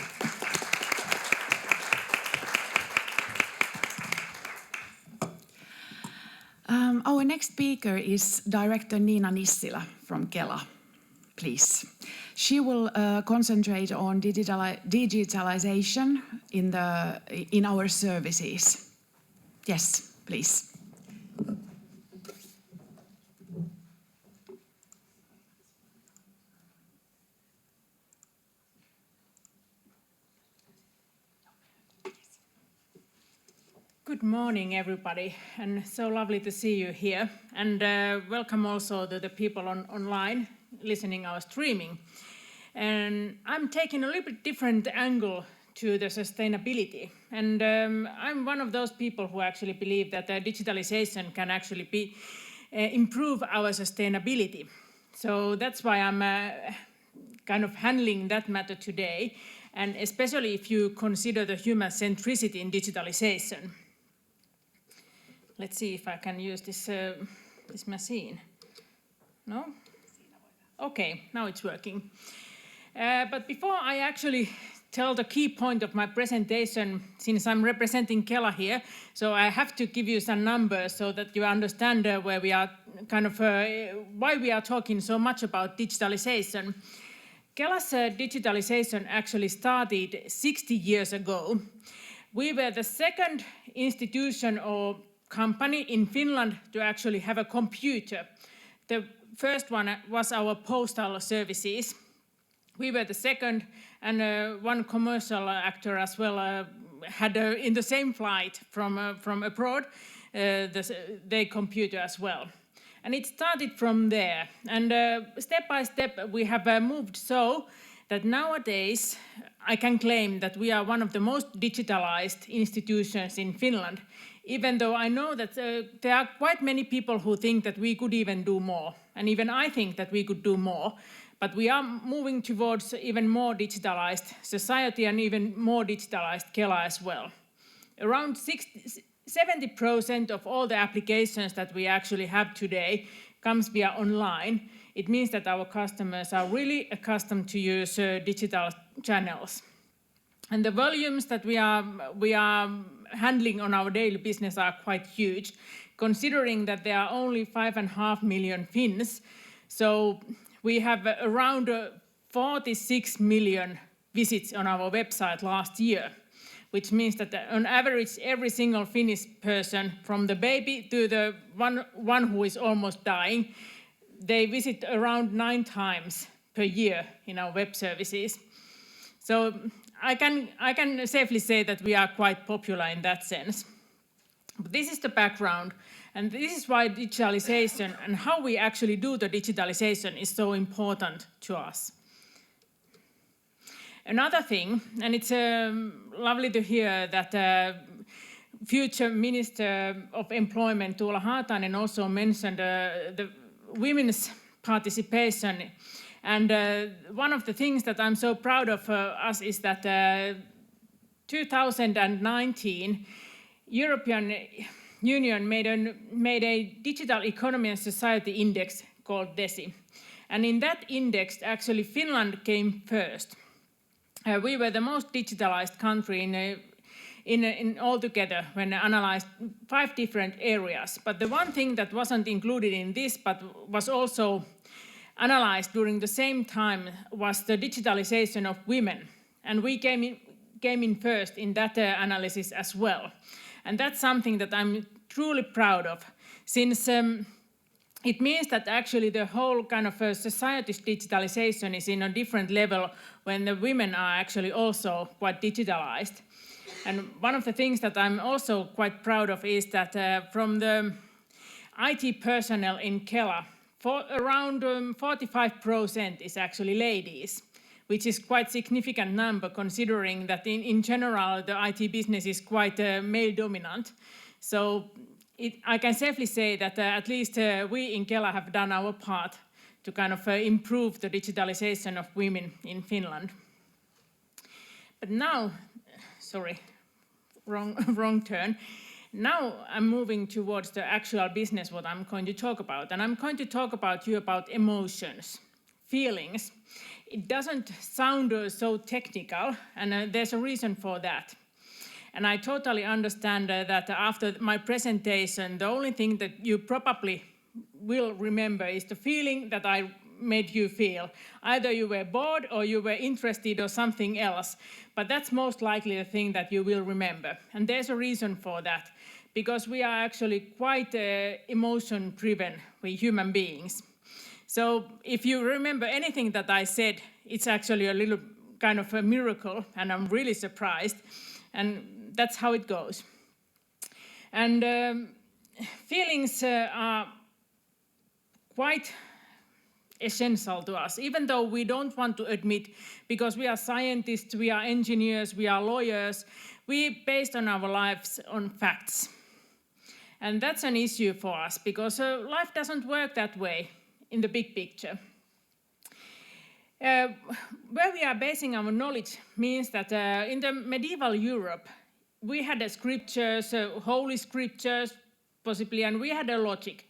Our next speaker is Director Niina Nissilä from Kela. Please. She will concentrate on digitalization in our services. Yes, please. Good morning, everybody, and so lovely to see you here. And welcome also to the people online listening our streaming. And I'm taking a little bit different angle to the sustainability. And I'm one of those people who actually believe that digitalization can actually improve our sustainability. So that's why I'm kind of handling that matter today, and especially if you consider the human centricity in digitalization. Let's see if I can use this machine. No? Okay, now it's working. But before I actually tell the key point of my presentation, since I'm representing Kela here, so I have to give you some numbers so that you understand where we are why we are talking so much about digitalization. Kela's digitalization actually started 60 years ago. We were the second institution or company in Finland to actually have a computer. The first one was our postal services. We were the second, and one commercial actor as well had in the same flight from abroad their computer as well. And it started from there. And step by step we have moved so that nowadays I can claim that we are one of the most digitalized institutions in Finland, even though I know that there are quite many people who think that we could even do more. And even I think that we could do more. But we are moving towards even more digitalized society and even more digitalized Kela as well. Around 70% of all the applications that we actually have today comes via online. It means that our customers are really accustomed to use digital channels. And the volumes that we are handling on our daily business are quite huge, considering that there are only 5.5 million Finns. So we have around 46 million visits on our website last year, which means that on average every single Finnish person, from the baby to the one who is almost dying, they visit around 9 times per year in our web services. So I can safely say that we are quite popular in that sense. But this is the background, And this is why digitalization and how we actually do the digitalization is so important to us. Another thing, and it's lovely to hear that future Minister of Employment Tuula Haatainen also mentioned the women's participation. And one of the things that I'm so proud of us is that 2019 European Union made a digital economy and society index called DESI. And in that index, actually Finland came first. We were the most digitalized country in altogether when analyzed 5 different areas. But the one thing that wasn't included in this, but was also analyzed during the same time, was the digitalization of women. And we came in first in that analysis as well. And that's something that I'm truly proud of, since it means that actually the whole kind of society's digitalization is in a different level when the women are actually also quite digitalized. And one of the things that I'm also quite proud of is that from the IT personnel in Kela, around 45% is actually ladies, which is quite significant number considering that in general the IT business is quite male dominant. So I can safely say that at least we in Kela have done our part to kind of improve the digitalization of women in Finland. But now, sorry, wrong turn. Now I'm moving towards the actual business, what I'm going to talk about. And I'm going to talk about emotions, feelings. It doesn't sound so technical, and there's a reason for that. And I totally understand that after my presentation, the only thing that you probably will remember is the feeling that I made you feel. Either you were bored or you were interested or something else. But that's most likely the thing that you will remember. And there's a reason for that, because we are actually quite emotion-driven, we human beings. So if you remember anything that I said, it's actually a little kind of a miracle, and I'm really surprised. And that's how it goes. And feelings are quite essential to us, even though we don't want to admit, because we are scientists, we are engineers, we are lawyers, we based on our lives on facts. And that's an issue for us, because life doesn't work that way in the big picture. Where we are basing our knowledge means that in the medieval Europe, we had scriptures, holy scriptures, possibly, and we had a logic.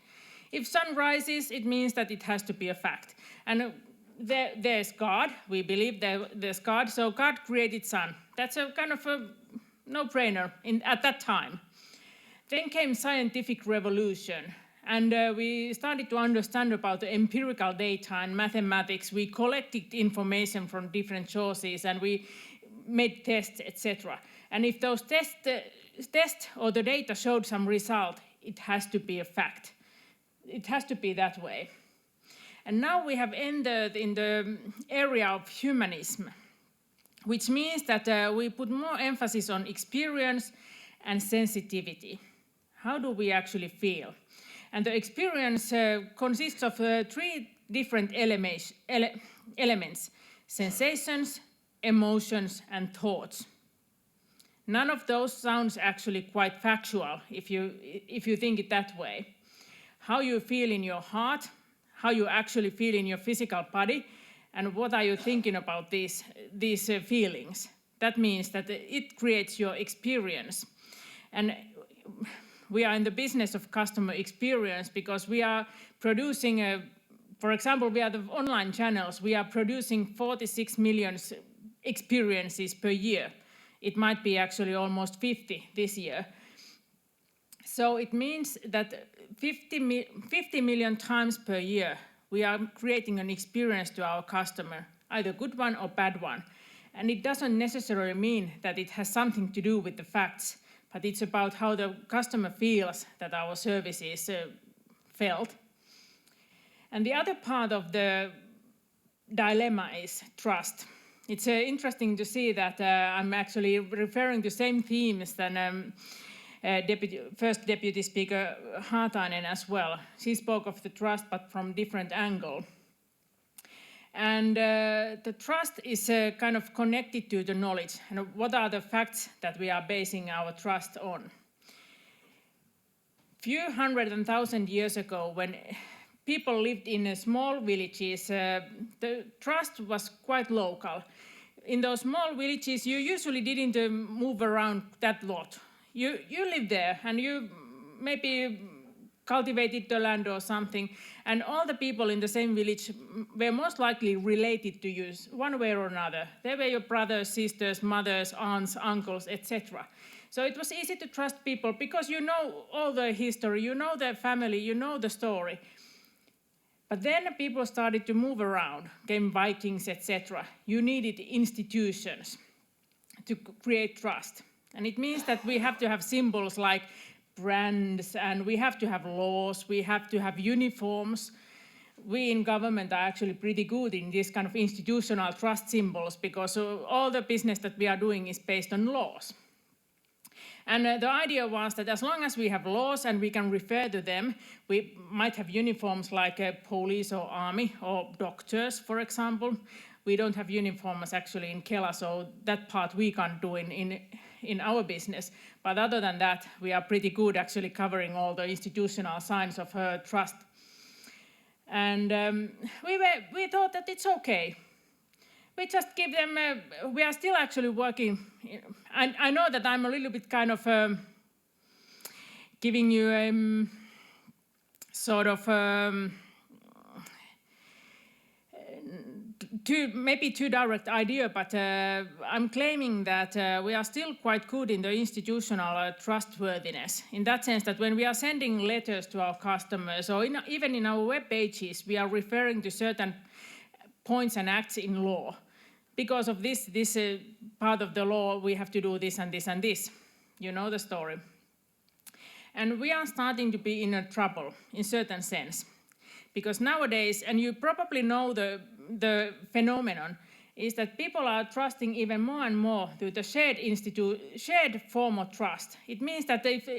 If sun rises, it means that it has to be a fact. And there's God, we believe there's God, so God created sun. That's a kind of a no-brainer at that time. Then came scientific revolution, and we started to understand about the empirical data and mathematics. We collected information from different sources, and we made tests, etc. And if those tests or the data showed some result, it has to be a fact. It has to be that way. And now we have entered in the area of humanism, which means that we put more emphasis on experience and sensitivity. How do we actually feel? And the experience consists of 3 different elements: sensations, emotions, and thoughts. None of those sounds actually quite factual if you think it that way. How you feel in your heart, how you actually feel in your physical body, and what are you thinking about these feelings. That means that it creates your experience. And we are in the business of customer experience because we are producing, for example, we are the online channels, we are producing 46 million experiences per year. It might be actually almost 50 this year. So it means that 50 million times per year we are creating an experience to our customer, either good one or bad one. And it doesn't necessarily mean that it has something to do with the facts, but it's about how the customer feels that our service is felt. And the other part of the dilemma is trust. It's interesting to see that I'm actually referring to same themes than first deputy speaker Haatainen as well. She spoke of the trust, but from different angle. And the trust is kind of connected to the knowledge. And what are the facts that we are basing our trust on? Few hundred and thousand years ago, when people lived in small villages, the trust was quite local. In those small villages, you usually didn't move around that lot. You lived there, and you maybe cultivated the land or something, and all the people in the same village were most likely related to you one way or another. They were your brothers, sisters, mothers, aunts, uncles, etc. So it was easy to trust people because you know all their history, you know their family, you know the story. But then people started to move around, came Vikings, etc. You needed institutions to create trust. And it means that we have to have symbols like brands, and we have to have laws, we have to have uniforms. We in government are actually pretty good in this kind of institutional trust symbols because all the business that we are doing is based on laws. And the idea was that as long as we have laws and we can refer to them, we might have uniforms like police or army or doctors, for example. We don't have uniforms actually in Kela, so that part we can't do in our business. But other than that, we are pretty good actually covering all the institutional signs of trust. And we thought that it's okay. We just give them, we are still actually working. I know that I'm a little bit kind of giving you sort of maybe too direct idea, but I'm claiming that we are still quite good in the institutional trustworthiness. In that sense that when we are sending letters to our customers, or even in our web pages, we are referring to certain points and acts in law. Because of this part of the law, we have to do this and this and this. You know the story. And we are starting to be in a trouble in certain sense. Because nowadays, and you probably know the phenomenon, is that people are trusting even more and more to the shared form of trust. It means that if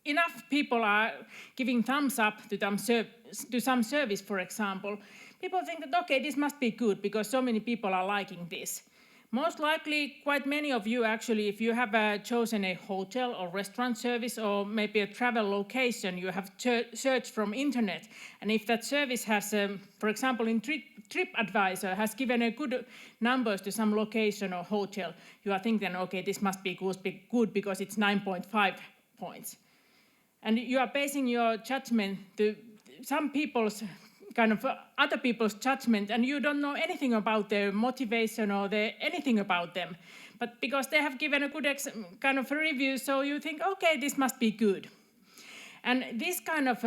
enough people are giving thumbs up to some service, for example, people think that, okay, this must be good because so many people are liking this. Most likely, quite many of you actually, if you have chosen a hotel or restaurant service or maybe a travel location, you have searched from internet. And if that service has, for example, in TripAdvisor, has given a good numbers to some location or hotel, you are thinking, okay, this must be good because it's 9.5 points. And you are basing your judgment to some people's kind of other people's judgment, and you don't know anything about their motivation or anything about them. But because they have given a good kind of a review, so you think, okay, this must be good. And this kind of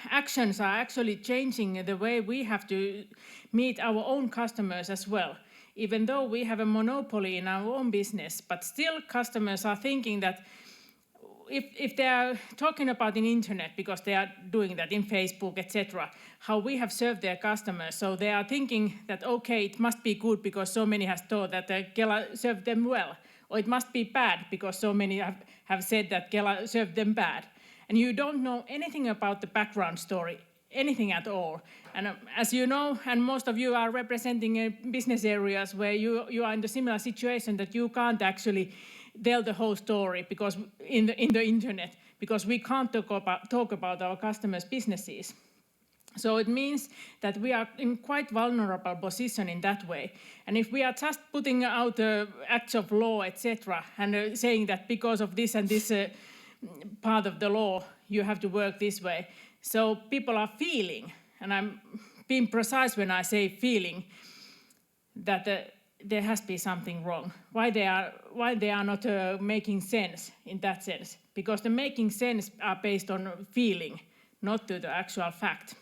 actions are actually changing the way we have to meet our own customers as well. Even though we have a monopoly in our own business, but still customers are thinking that if they are talking about in internet, because they are doing that in Facebook, etc., how we have served their customers, so they are thinking that, okay, it must be good because so many has thought that Kela served them well, or it must be bad because so many have said that Kela served them bad. And you don't know anything about the background story, anything at all. And as you know, and most of you are representing business areas where you are in the similar situation that you can't actually tell the whole story because in the internet, because we can't talk about our customers' businesses. So it means that we are in quite vulnerable position in that way. And if we are just putting out acts of law, etc., and saying that because of this and this part of the law, you have to work this way. So people are feeling, and I'm being precise when I say feeling, that there has to be something wrong. Why they are not making sense in that sense? Because the making sense are based on feeling, not to the actual fact.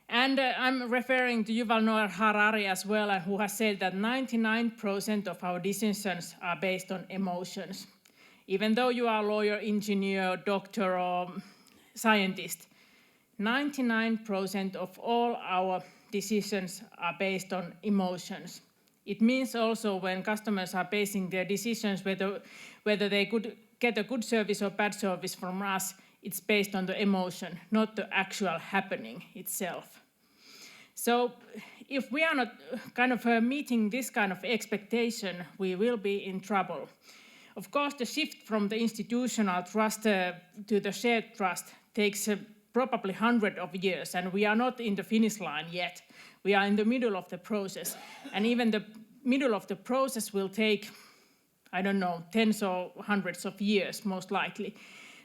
And I'm referring to Yuval Noah Harari as well, who has said that 99% of our decisions are based on emotions. Even though you are a lawyer, engineer, doctor, or scientist, 99% of all our decisions are based on emotions. It means also when customers are basing their decisions whether they could get a good service or bad service from us, it's based on the emotion, not the actual happening itself. So if we are not kind of meeting this kind of expectation, we will be in trouble. Of course, the shift from the institutional trust to the shared trust takes probably 100 of years, and we are not in the finish line yet. We are in the middle of the process, and even the middle of the process will take, I don't know, tens or hundreds of years, most likely.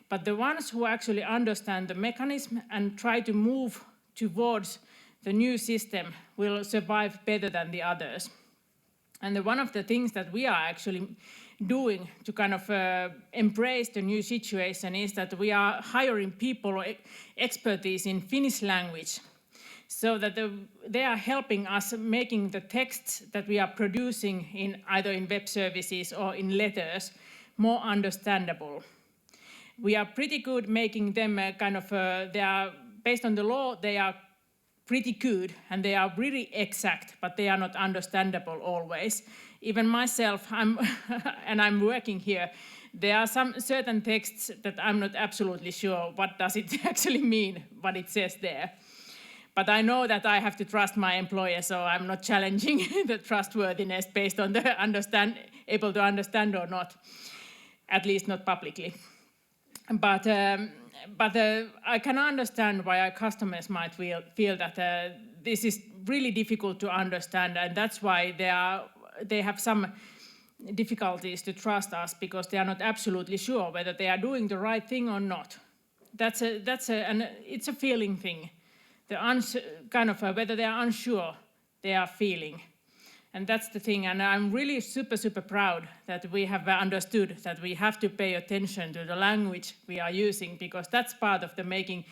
But the ones who actually understand the mechanism and try to move towards the new system will survive better than the others. And one of the things that we are actually doing to kind of embrace the new situation is that we are hiring people expertise in Finnish language, so that they are helping us making the texts that we are producing either in web services or in letters more understandable. We are pretty good making them they are based on the law, they are pretty good and they are really exact, but they are not understandable always. Even myself, I'm working here, there are some certain texts that I'm not absolutely sure what does it actually mean, what it says there. But I know that I have to trust my employer, so I'm not challenging the trustworthiness based on the able to understand or not, at least not publicly. But I can understand why our customers might feel that this is really difficult to understand, and that's why they have some difficulties to trust us, because they are not absolutely sure whether they are doing the right thing or not. And it's a feeling thing. Whether they are unsure, they are feeling. And that's the thing, and I'm really super proud that we have understood that we have to pay attention to the language we are using, because that's part of the making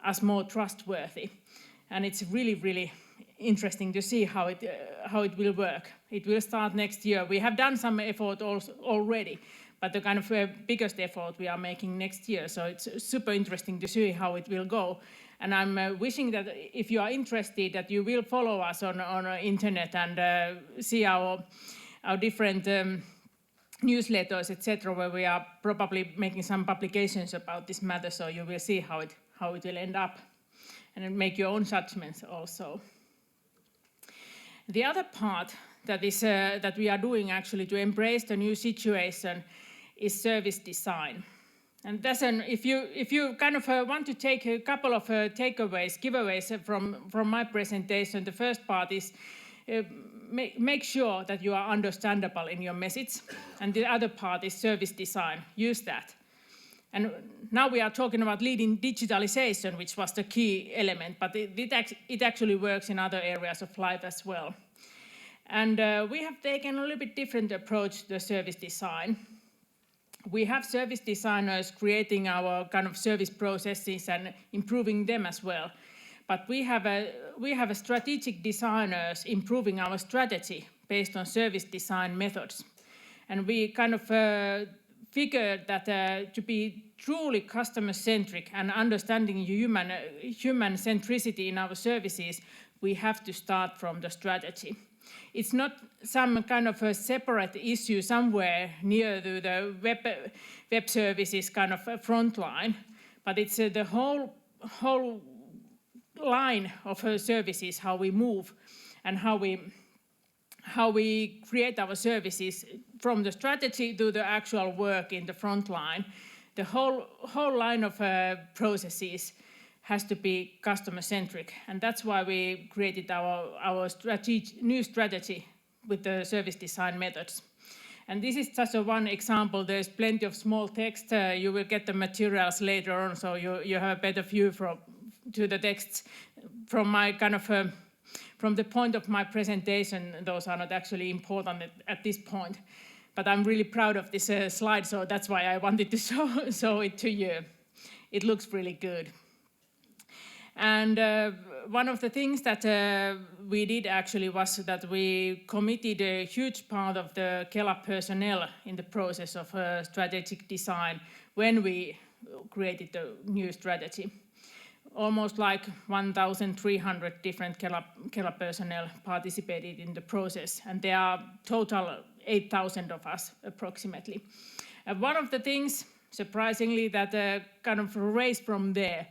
us more trustworthy. And it's really interesting to see how it will work. It will start next year. We have done some effort already, but the kind of biggest effort we are making next year. So it's super interesting to see how it will go. And I'm wishing that if you are interested, that you will follow us on internet and see our different newsletters, etc., where we are probably making some publications about this matter. So you will see how it will end up, and make your own judgments also. The other part that we are doing actually to embrace the new situation is service design. And if you kind of want to take a couple of giveaways from my presentation, the first part is make sure that you are understandable in your message, and the other part is service design. Use that. And now we are talking about leading digitalization, which was the key element, but it actually works in other areas of life as well. And we have taken a little bit different approach to the service design. We have service designers creating our kind of service processes and improving them as well. But we have strategic designers improving our strategy based on service design methods. And we kind of figured that to be truly customer-centric and understanding human centricity in our services, we have to start from the strategy. It's not some kind of a separate issue somewhere near to the web services kind of front line, but it's the whole line of services, how we move and how we create our services from the strategy to the actual work in the front line. The whole line of processes has to be customer-centric, and that's why we created our new strategy with the service design methods. And this is just one example. There's plenty of small text. You will get the materials later on, so you have a better view to the texts. From my kind of from the point of my presentation, those are not actually important at this point. But I'm really proud of this slide, so that's why I wanted to show it to you. It looks really good. And one of the things that we did actually was that we committed a huge part of the Kela personnel in the process of strategic design when we created the new strategy. almost like 1,300 different Kela personnel participated in the process, and there are total 8,000 of us approximately. And one of the things, surprisingly, that kind of raised from there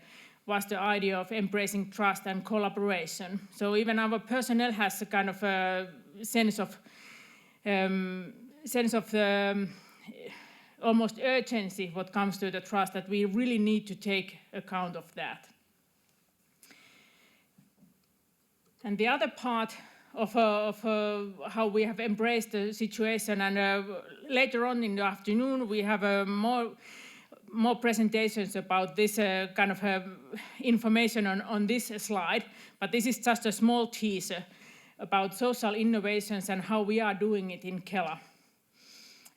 was the idea of embracing trust and collaboration. So even our personnel has a kind of a sense of almost urgency what comes to the trust, that we really need to take account of that. And the other part of how we have embraced the situation, and later on in the afternoon we have more presentations about this kind of information on this slide, but this is just a small teaser about social innovations and how we are doing it in Kela.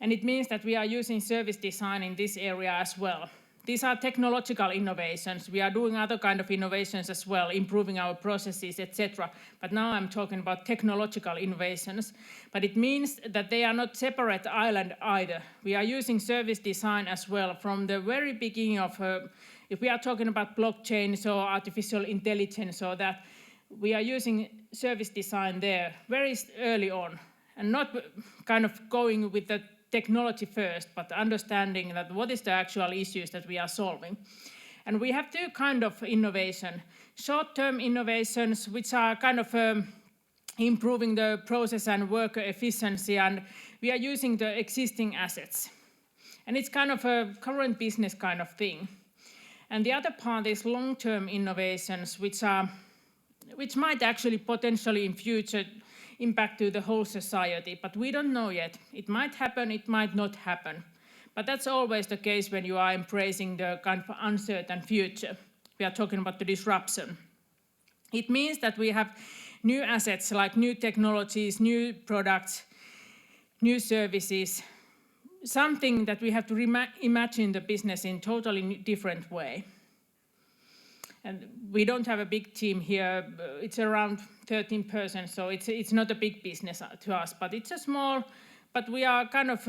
And it means that we are using service design in this area as well. These are technological innovations. We are doing other kind of innovations as well, improving our processes, etc. But now I'm talking about technological innovations. But it means that they are not separate island either. We are using service design as well from the very beginning of, if we are talking about blockchain or artificial intelligence or that, we are using service design there very early on, and not kind of going with the technology first, but understanding that what is the actual issues that we are solving. And we have two kind of innovation. Short-term innovations, which are kind of improving the process and worker efficiency, and we are using the existing assets. And it's kind of a current business kind of thing. And the other part is long-term innovations, which might actually potentially in future impact to the whole society, but we don't know yet. It might happen, it might not happen. But that's always the case when you are embracing the kind of uncertain future. We are talking about the disruption. It means that we have new assets like new technologies, new products, new services, something that we have to imagine the business in totally different way. And we don't have a big team here. It's around 13 persons, so it's not a big business to us, but it's a small, but we are kind of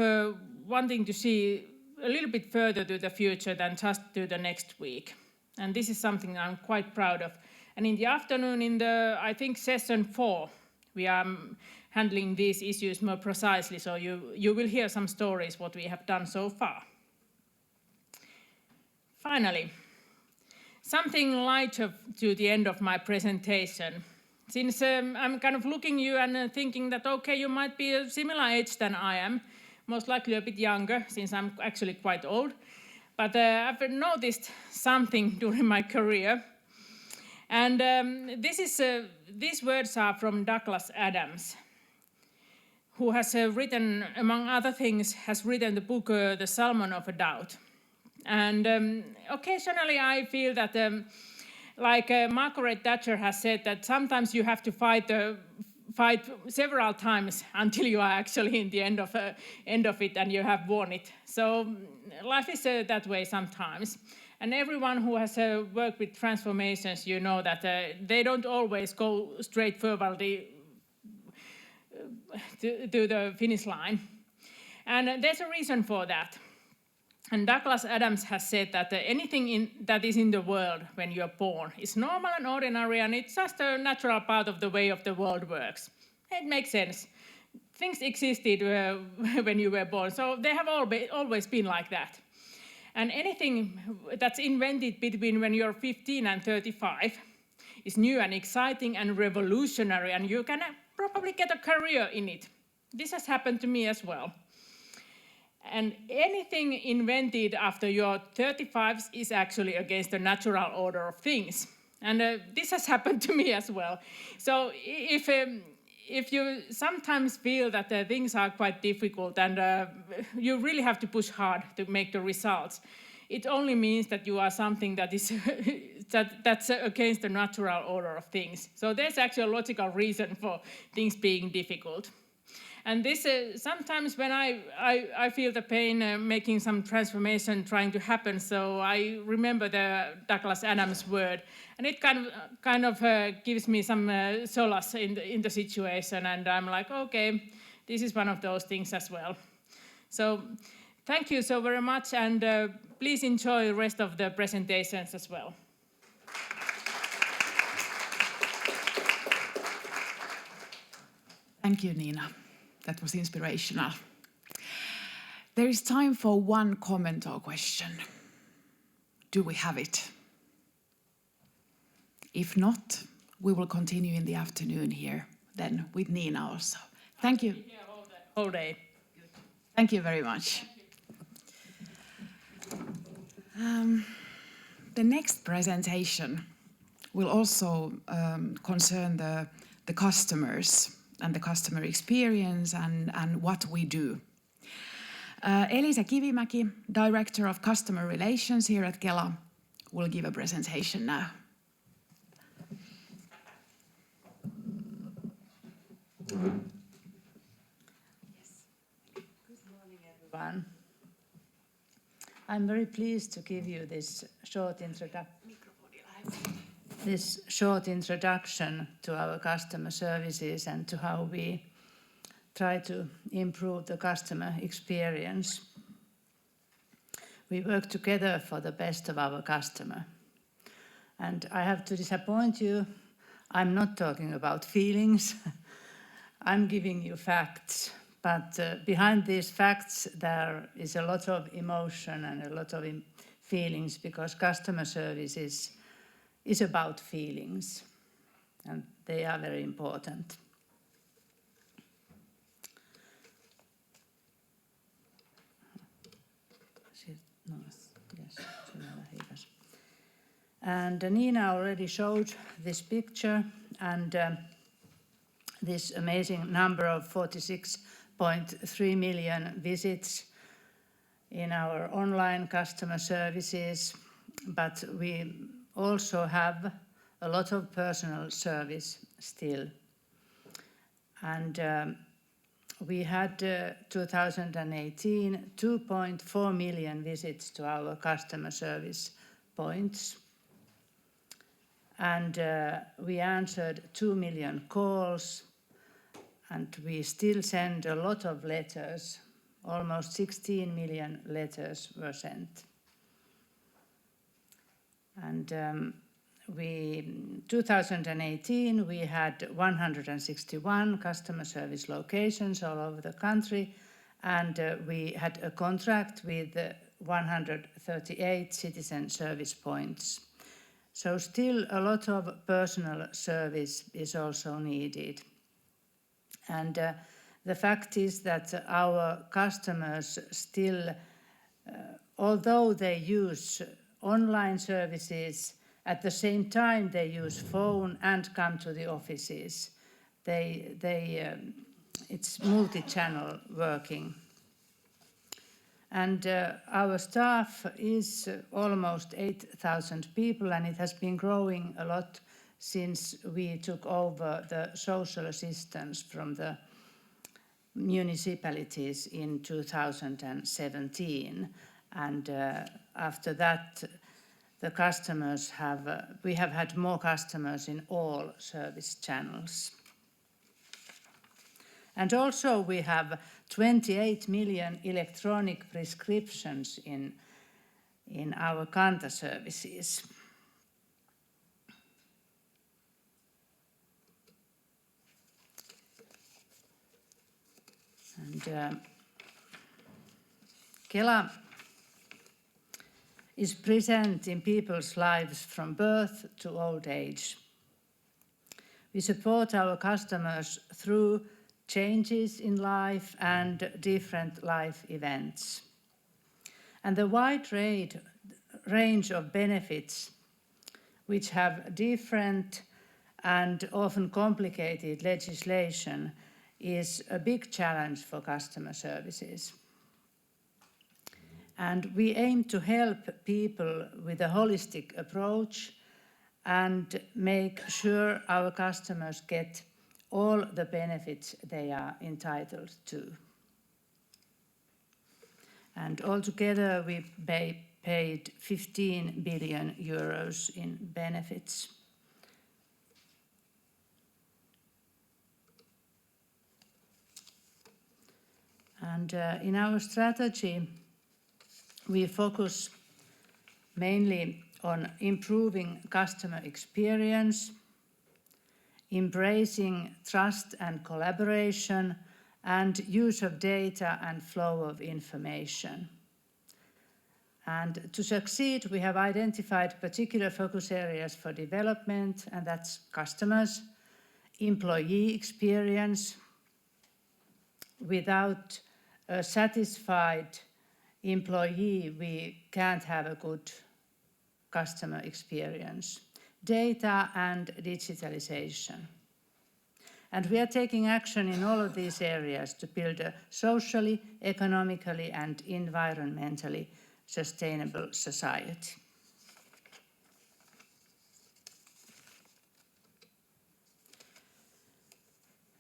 wanting to see a little bit further to the future than just to the next week. And this is something I'm quite proud of. And in the afternoon, in the, I think, session 4, we are handling these issues more precisely, so you will hear some stories what we have done so far. Finally, something lighter to the end of my presentation. Since I'm kind of looking you and thinking that, okay, you might be a similar age than I am, most likely a bit younger, since I'm actually quite old. But I've noticed something during my career. And these words are from Douglas Adams, who has written, among other things, has written the book The Salmon of a Doubt. And occasionally I feel that, like Margaret Thatcher has said, that sometimes you have to fight several times until you are actually in the end of it and you have won it. So life is that way sometimes. And everyone who has worked with transformations, you know that they don't always go straight forward to the finish line. And there's a reason for that. And Douglas Adams has said that anything that is in the world when you're born is normal and ordinary, and it's just a natural part of the way of the world works. It makes sense. Things existed when you were born, so they have always been like that. And anything that's invented between when you're 15 and 35 is new and exciting and revolutionary, and you can probably get a career in it. This has happened to me as well. And anything invented after you're 35 is actually against the natural order of things. And this has happened to me as well. So if you sometimes feel that things are quite difficult and you really have to push hard to make the results, it only means that you are something that is that's against the natural order of things. So there's actually a logical reason for things being difficult. And this sometimes when I feel the pain making some transformation trying to happen, so I remember the Douglas Adams word, and it kind of gives me some solace in the situation, and I'm like, okay, this is one of those things as well. So thank you so very much, and please enjoy the rest of the presentations as well. Thank you, Nina. That was inspirational. There is time for one comment or question. Do we have it? If not, we will continue in the afternoon here, then with Nina also. Thank you. Whole day. Thank you very much. The next presentation will also concern the customers and the customer experience and what we do. Elisa Kivimäki, Director of Customer Relations here at Kela, will give a presentation now. Everyone. I'm very pleased to give you this short introduction to our customer services and to how we try to improve the customer experience. We work together for the best of our customer. And I have to disappoint you, I'm not talking about feelings. I'm giving you facts. But behind these facts, there is a lot of emotion and a lot of feelings, because customer service is about feelings, and they are very important. And Nina already showed this picture and this amazing number of 46.3 million visits in our online customer services, but we also have a lot of personal service still. And we had 2018 2.4 million visits to our customer service points. And we answered 2 million calls, and we still send a lot of letters. Almost 16 million letters were sent. And 2018 we had 161 customer service locations all over the country, and we had a contract with 138 citizen service points. So still a lot of personal service is also needed. And the fact is that our customers still, although they use online services, at the same time they use phone and come to the offices. It's multi-channel working. And our staff is almost 8,000 people, and it has been growing a lot since we took over the social assistance from the municipalities in 2017. And after that, we have had more customers in all service channels. And also we have 28 million electronic prescriptions in our Kanta services. And Kela is present in people's lives from birth to old age. We support our customers through changes in life and different life events. And the wide range of benefits, which have different and often complicated legislation, is a big challenge for customer services. And we aim to help people with a holistic approach and make sure our customers get all the benefits they are entitled to. And altogether we paid 15 billion euros in benefits. And in our strategy, we focus mainly on improving customer experience, embracing trust and collaboration, and use of data and flow of information. And to succeed, we have identified particular focus areas for development, and that's customers, employee experience. Without a satisfied employee, we can't have a good customer experience. Data and digitalization. And we are taking action in all of these areas to build a socially, economically, and environmentally sustainable society.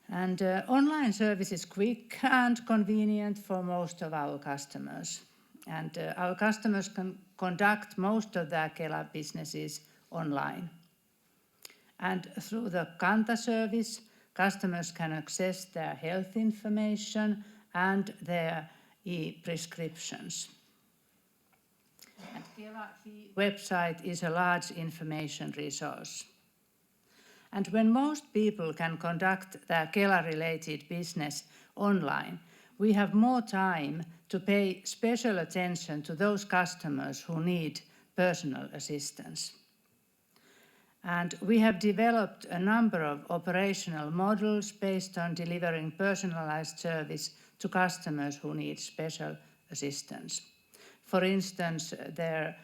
And online service is quick and convenient for most of our customers. And our customers can conduct most of their Kela businesses online. And through the Kanta service, customers can access their health information and their e-prescriptions. And Kela website is a large information resource. And when most people can conduct their Kela-related business online, we have more time to pay special attention to those customers who need personal assistance. And we have developed a number of operational models based on delivering personalized service to customers who need special assistance. For instance, their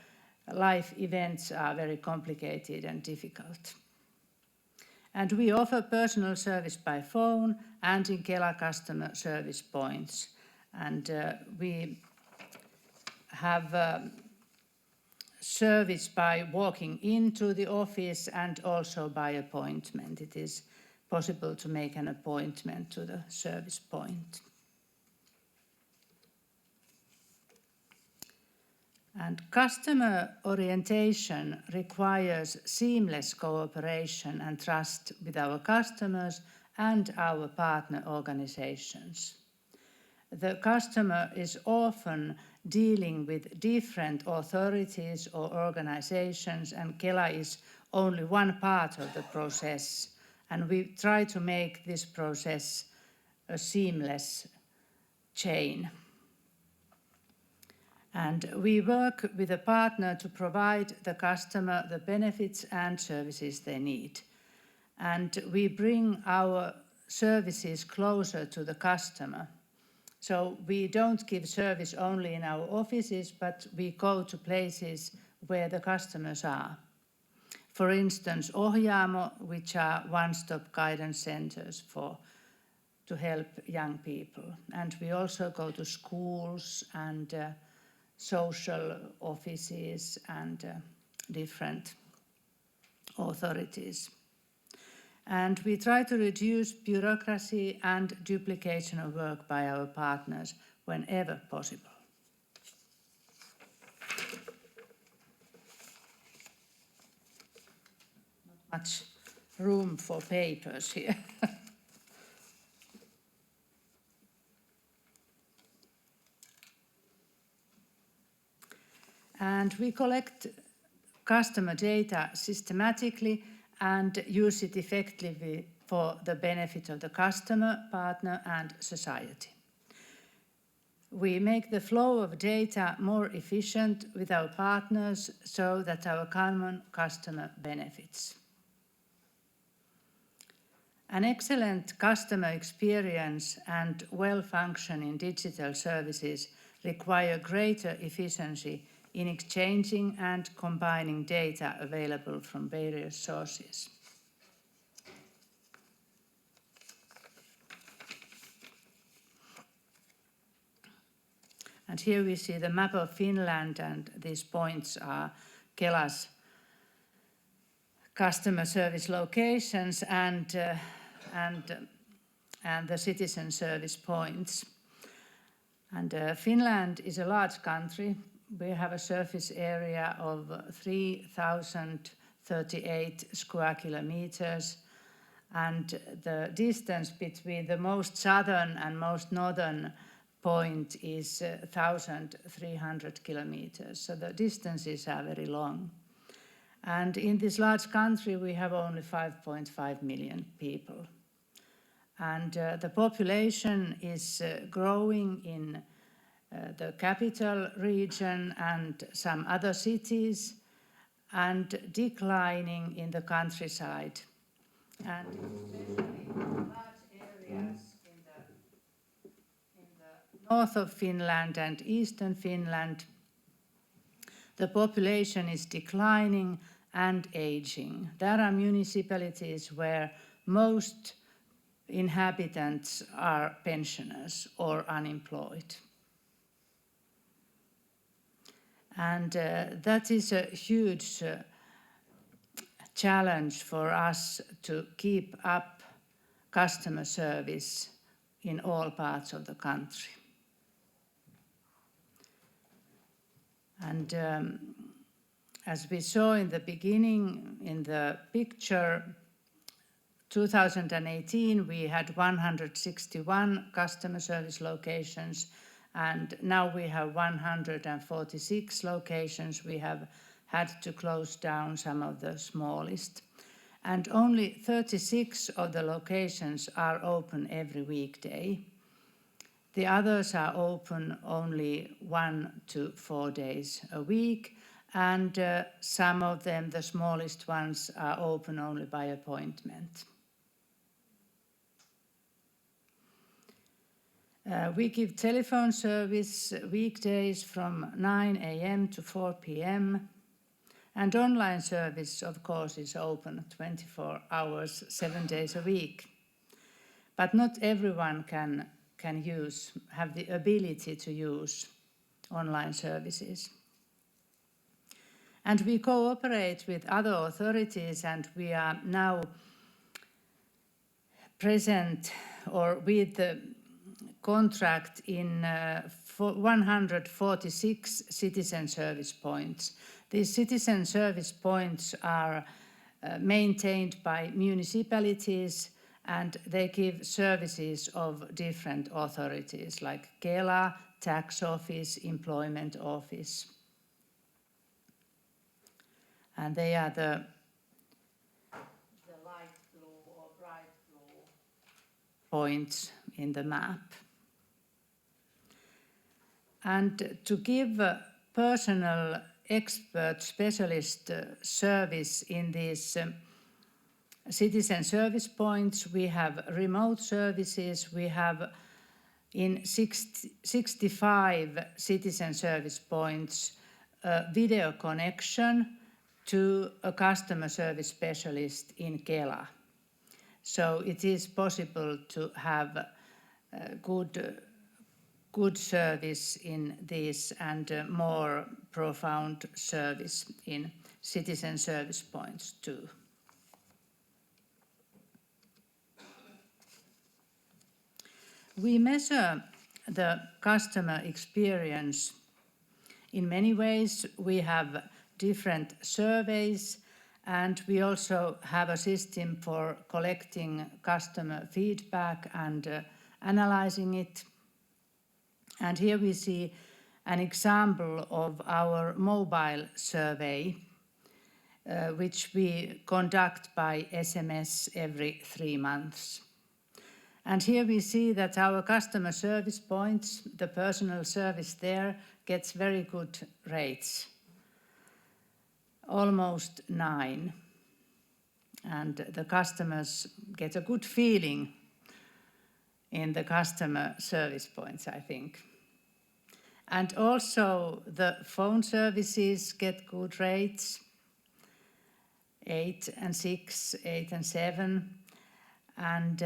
life events are very complicated and difficult. And we offer personal service by phone and in Kela customer service points. And we have service by walking into the office and also by appointment. It is possible to make an appointment to the service point. And customer orientation requires seamless cooperation and trust with our customers and our partner organizations. The customer is often dealing with different authorities or organizations, and Kela is only one part of the process. And we try to make this process a seamless chain. And we work with a partner to provide the customer the benefits and services they need. And we bring our services closer to the customer. So we don't give service only in our offices, but we go to places where the customers are. For instance, Ohjaamo, which are one-stop guidance centers to help young people. And we also go to schools and social offices and different authorities. And we try to reduce bureaucracy and duplication of work by our partners whenever possible. Not much room for papers here. And we collect customer data systematically and use it effectively for the benefit of the customer, partner, and society. We make the flow of data more efficient with our partners so that our common customer benefits. An excellent customer experience and well-functioning digital services require greater efficiency in exchanging and combining data available from various sources. And here we see the map of Finland, and these points are Kela's customer service locations and the citizen service points. And Finland is a large country. We have a surface area of 3,038 square kilometers, and the distance between the most southern and most northern point is 1,300 kilometers. So the distances are very long. And in this large country, we have only 5.5 million people. And the population is growing in the capital region and some other cities, and declining in the countryside. And especially in large areas in the north of Finland and eastern Finland, the population is declining and aging. There are municipalities where most inhabitants are pensioners or unemployed. And that is a huge challenge for us to keep up customer service in all parts of the country. And as we saw in the beginning in the picture, 2018 we had 161 customer service locations, and now we have 146 locations. We have had to close down some of the smallest. And only 36 of the locations are open every weekday. The others are open only 1 to 4 days a week, and some of them, the smallest ones, are open only by appointment. We give telephone service weekdays from 9 a.m. to 4 p.m. And online service, of course, is open 24 hours, 7 days a week. But not everyone can have the ability to use online services. And we cooperate with other authorities, and we are now present or with the contract in 146 citizen service points. These citizen service points are maintained by municipalities, and they give services of different authorities like Kela, tax office, employment office. And they are the light blue or bright blue points in the map. And to give personal expert specialist service in these citizen service points, we have remote services. We have in 65 citizen service points video connection to a customer service specialist in Kela. So it is possible to have good service in this and more profound service in citizen service points too. We measure the customer experience in many ways. We have different surveys, and we also have a system for collecting customer feedback and analyzing it. And here we see an example of our mobile survey, which we conduct by SMS every 3 months. And here we see that our customer service points, the personal service there, gets very good rates, almost 9. And the customers get a good feeling in the customer service points, I think. And also the phone services get good rates, 8 and 6, 8 and 7. And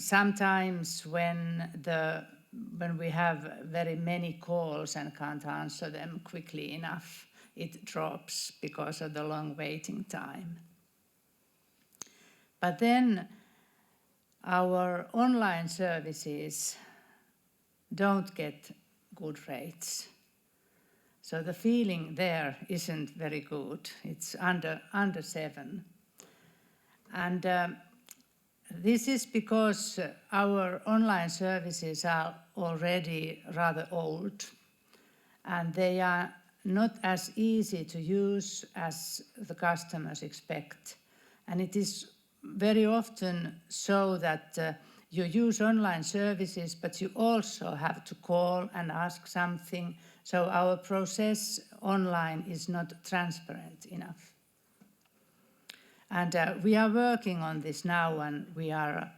sometimes when we have very many calls and can't answer them quickly enough, it drops because of the long waiting time. But then our online services don't get good rates. So the feeling there isn't very good. It's under 7. And this is because our online services are already rather old, and they are not as easy to use as the customers expect. And it is very often so that you use online services, but you also have to call and ask something. So our process online is not transparent enough. And we are working on this now, and we are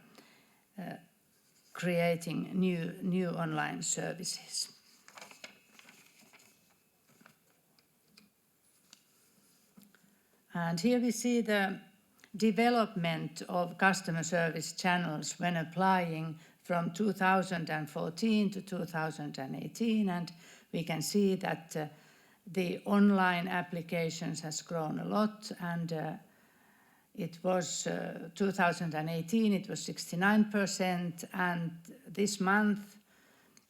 creating new online services. And here we see the development of customer service channels when applying from 2014 to 2018, and we can see that the online applications has grown a lot, and it was 2018 it was 69%, and this month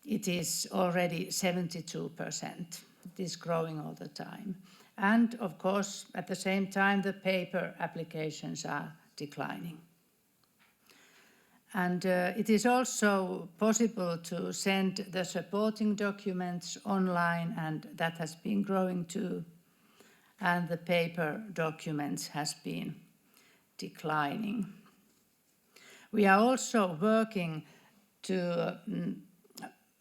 it is already 72%. It is growing all the time. And of course, at the same time, the paper applications are declining. And it is also possible to send the supporting documents online, and that has been growing too. And the paper documents has been declining. We are also working to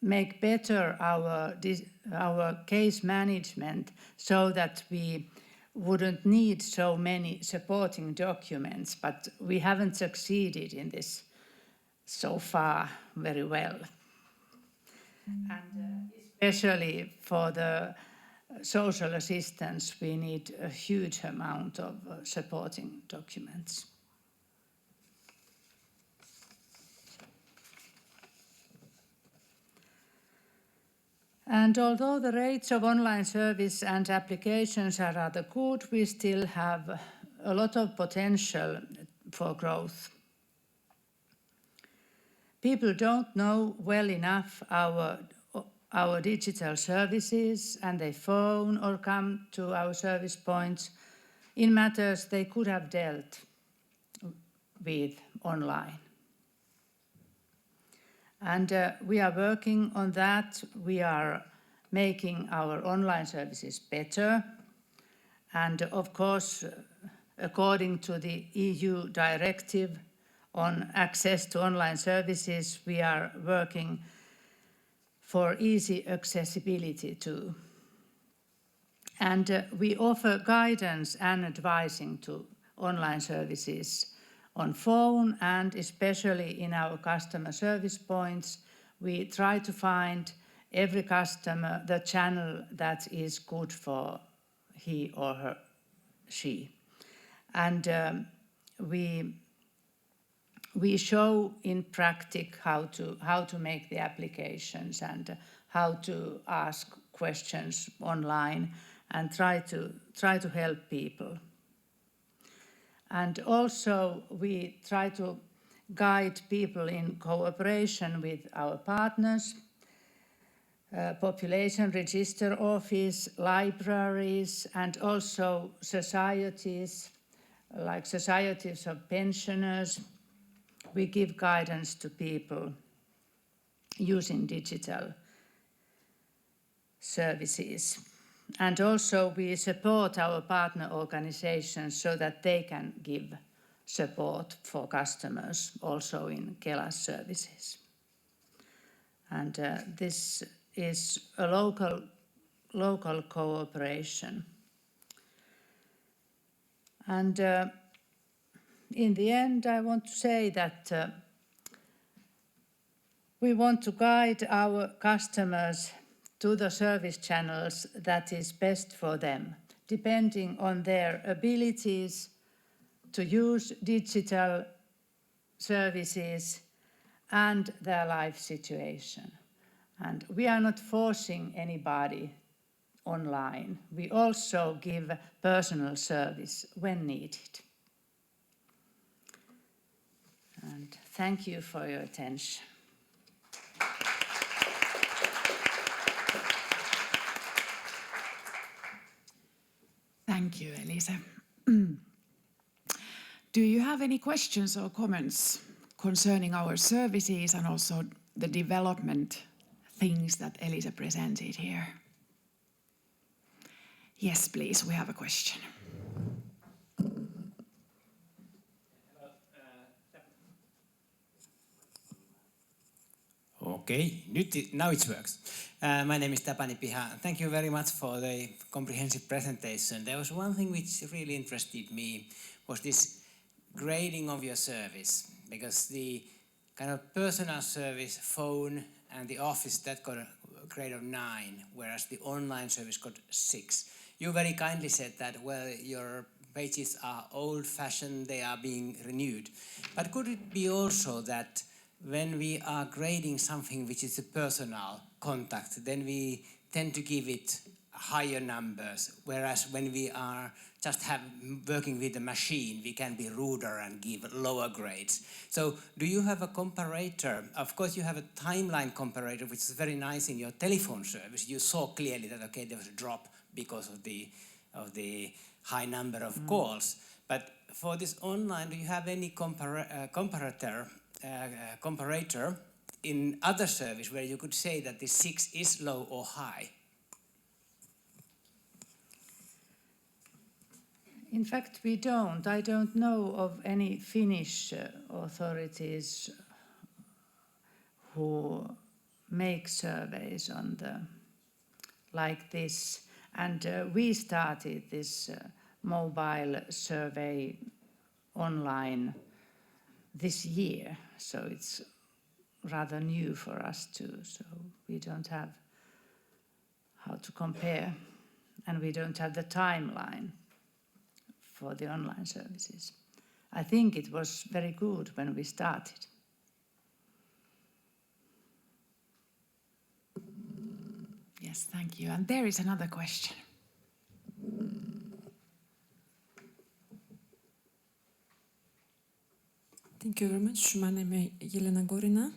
make better our case management so that we wouldn't need so many supporting documents, but we haven't succeeded in this so far very well. And especially for the social assistance, we need a huge amount of supporting documents. And although the rates of online service and applications are rather good, we still have a lot of potential for growth. People don't know well enough our digital services, and they phone or come to our service points in matters they could have dealt with online. And we are working on that. We are making our online services better. And of course, according to the EU directive on access to online services, we are working for easy accessibility too. And we offer guidance and advising to online services on phone, and especially in our customer service points. We try to find every customer the channel that is good for he or she. And we show in practice how to make the applications and how to ask questions online, and try to help people. And also we try to guide people in cooperation with our partners, population register office, libraries, and also societies, like societies of pensioners. We give guidance to people using digital services. And also we support our partner organizations so that they can give support for customers also in Kela services. And this is a local cooperation. And in the end, I want to say that we want to guide our customers to the service channels that is best for them, depending on their abilities to use digital services and their life situation. And we are not forcing anybody online. We also give personal service when needed. And thank you for your attention. Thank you, Elisa. Do you have any questions or comments concerning our services and also the development things that Elisa presented here? Yes, please, we have a question. Okay, now it works. My name is Tapani Piha. Thank you very much for the comprehensive presentation. There was one thing which really interested me, was this grading of your service, because the kind of personal service, phone, and the office, that got a grade of 9, whereas the online service got 6. You very kindly said that, well, your pages are old-fashioned, they are being renewed. But could it be also that when we are grading something which is a personal contact, then we tend to give it higher numbers, whereas when we are just working with the machine, we can be ruder and give lower grades. So do you have a comparator? Of course you have a timeline comparator, which is very nice in your telephone service. You saw clearly that, okay, there was a drop because of the high number of calls. But for this online, do you have any comparator in other service where you could say that the 6 is low or high? In fact, we don't. I don't know of any Finnish authorities who make surveys on like this. And we started this mobile survey online this year, so it's rather new for us too. So we don't have how to compare, and we don't have the timeline for the online services. I think it was very good when we started. Yes, thank you. And there is another question. Thank you very much. My name is Yelena Gorina.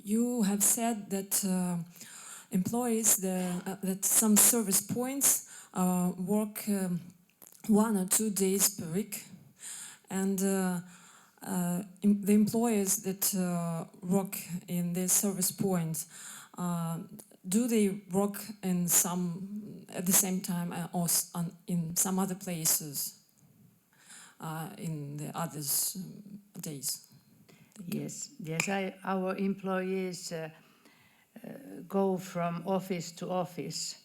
You have said that employees, that some service points work 1 or 2 days per week, and the employees that work in these service points, do they work in at the same time or in some other places in the others days? Yes, our employees go from office to office.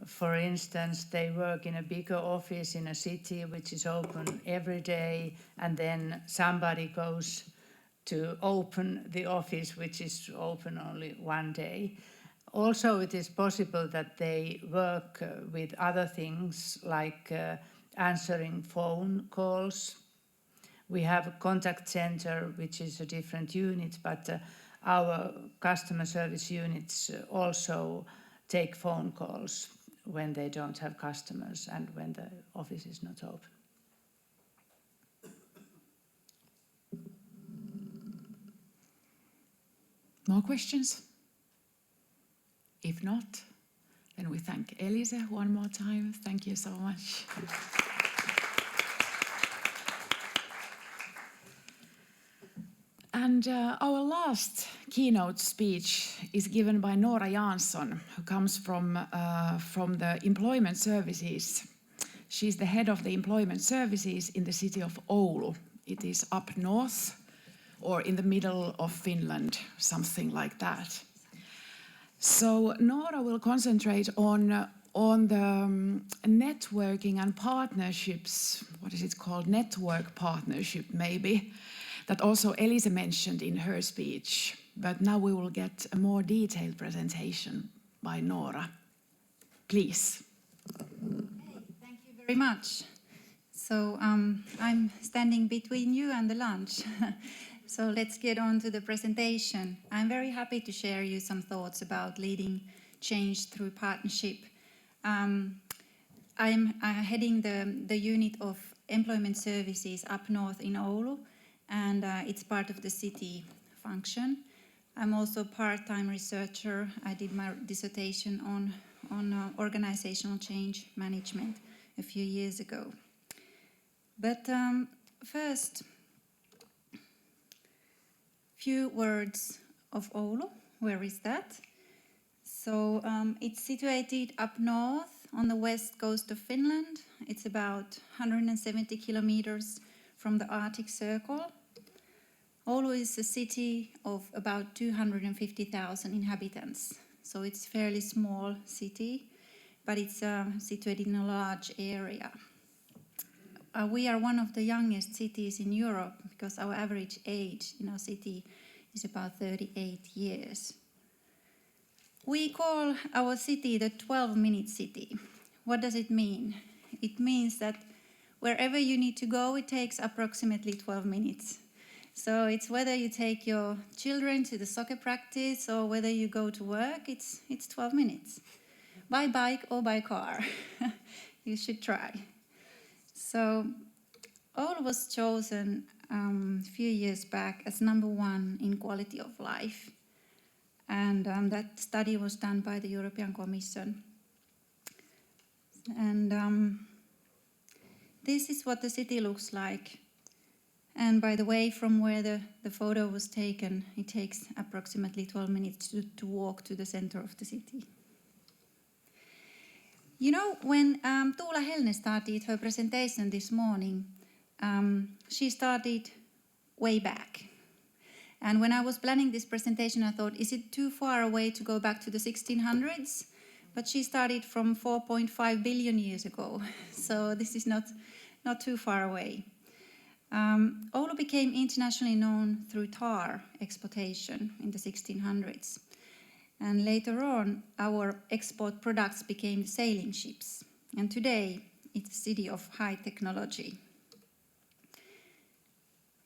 For instance, they work in a bigger office in a city which is open every day, and then somebody goes to open the office which is open only one day. Also, it is possible that they work with other things like answering phone calls. We have a contact center, which is a different unit, but our customer service units also take phone calls when they don't have customers and when the office is not open. More questions? If not, then we thank Elise one more time. Thank you so much. And our last keynote speech is given by Noora Jansson, who comes from the Employment Services. She's the head of the Employment Services in the city of Oulu. It is up north or in the middle of Finland, something like that. So Noora will concentrate on the networking and partnerships, what is it called, network partnership maybe, that also Elise mentioned in her speech. But now we will get a more detailed presentation by Noora. Please. Thank you very much. So I'm standing between you and the lunch. So let's get on to the presentation. I'm very happy to share you some thoughts about leading change through partnership. I'm heading the unit of employment services up north in Oulu, and it's part of the city function. I'm also a part-time researcher. I did my dissertation on organizational change management a few years ago. But first, few words of Oulu. Where is that? So it's situated up north on the west coast of Finland. It's about 170 kilometers from the Arctic Circle. Oulu is a city of about 250,000 inhabitants. So it's a fairly small city, but it's situated in a large area. We are one of the youngest cities in Europe because our average age in our city is about 38 years. We call our city the 12-minute city. What does it mean? It means that wherever you need to go, it takes approximately 12 minutes. So it's whether you take your children to the soccer practice or whether you go to work, it's 12 minutes. By bike or by car. You should try. So Oulu was chosen a few years back as #1 in quality of life. And that study was done by the European Commission. And this is what the city looks like. And by the way, from where the photo was taken, it takes approximately 12 minutes to walk to the center of the city. You know, when Tuula Helne started her presentation this morning, she started way back. And when I was planning this presentation, I thought, is it too far away to go back to the 1600s? But she started from 4.5 billion years ago, so this is not too far away. Oulu became internationally known through tar exportation in the 1600s. And later on, our export products became sailing ships. And today, it's a city of high technology.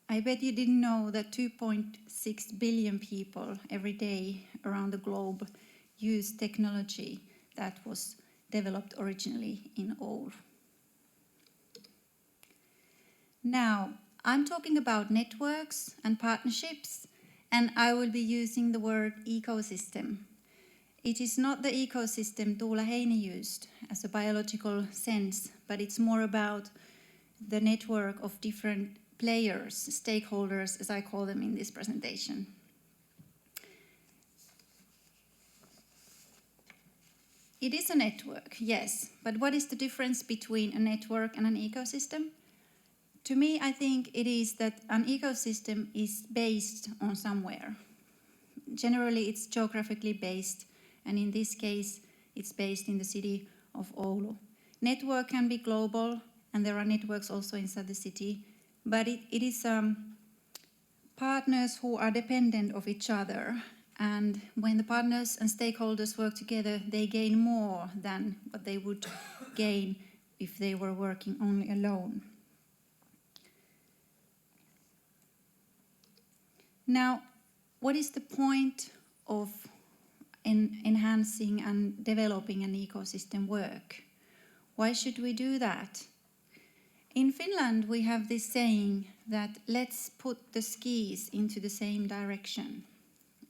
I bet you didn't know that 2.6 billion people every day around the globe use technology that was developed originally in Oulu. Now, I'm talking about networks and partnerships, and I will be using the word ecosystem. It is not the ecosystem Tuula Heine used as a biological sense, but it's more about the network of different players, stakeholders, as I call them in this presentation. It is a network, yes, but what is the difference between a network and an ecosystem? To me, I think it is that an ecosystem is based on somewhere. Generally, it's geographically based, and in this case, it's based in the city of Oulu. Network can be global, and there are networks also inside the city, but it is partners who are dependent of each other. And when the partners and stakeholders work together, they gain more than what they would gain if they were working only alone. Now, what is the point of enhancing and developing an ecosystem work? Why should we do that? In Finland, we have this saying that let's put the skis into the same direction.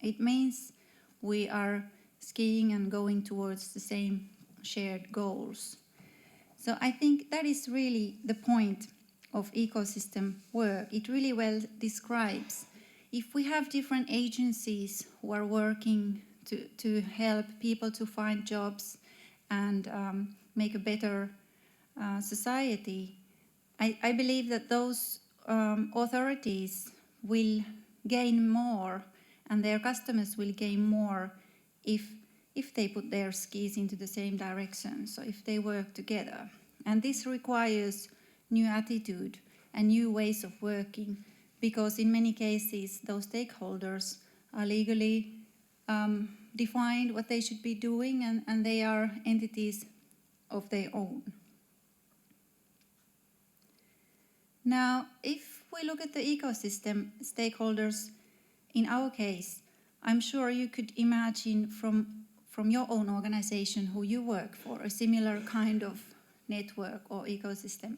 It means we are skiing and going towards the same shared goals. So I think that is really the point of ecosystem work. It really well describes if we have different agencies who are working to help people to find jobs and make a better society, I believe that those authorities will gain more and their customers will gain more if they put their skis into the same direction, so if they work together. And this requires new attitude and new ways of working, because in many cases those stakeholders are legally defined what they should be doing, and they are entities of their own. Now, if we look at the ecosystem stakeholders, in our case, I'm sure you could imagine from your own organization who you work for, a similar kind of network or ecosystem.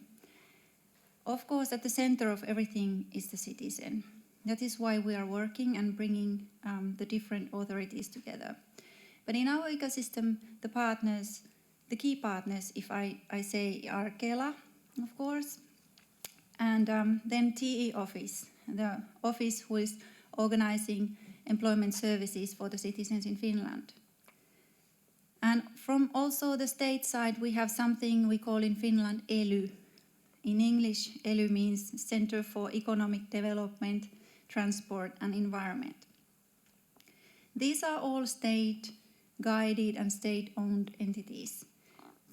Of course, at the center of everything is the citizen. That is why we are working and bringing the different authorities together. But in our ecosystem, the partners, the key partners, if I say, are Kela, of course, and then TE office, the office who is organizing employment services for the citizens in Finland. And from also the state side, we have something we call in Finland ELY. In English, ELY means Center for Economic Development, Transport and Environment. These are all state-guided and state-owned entities.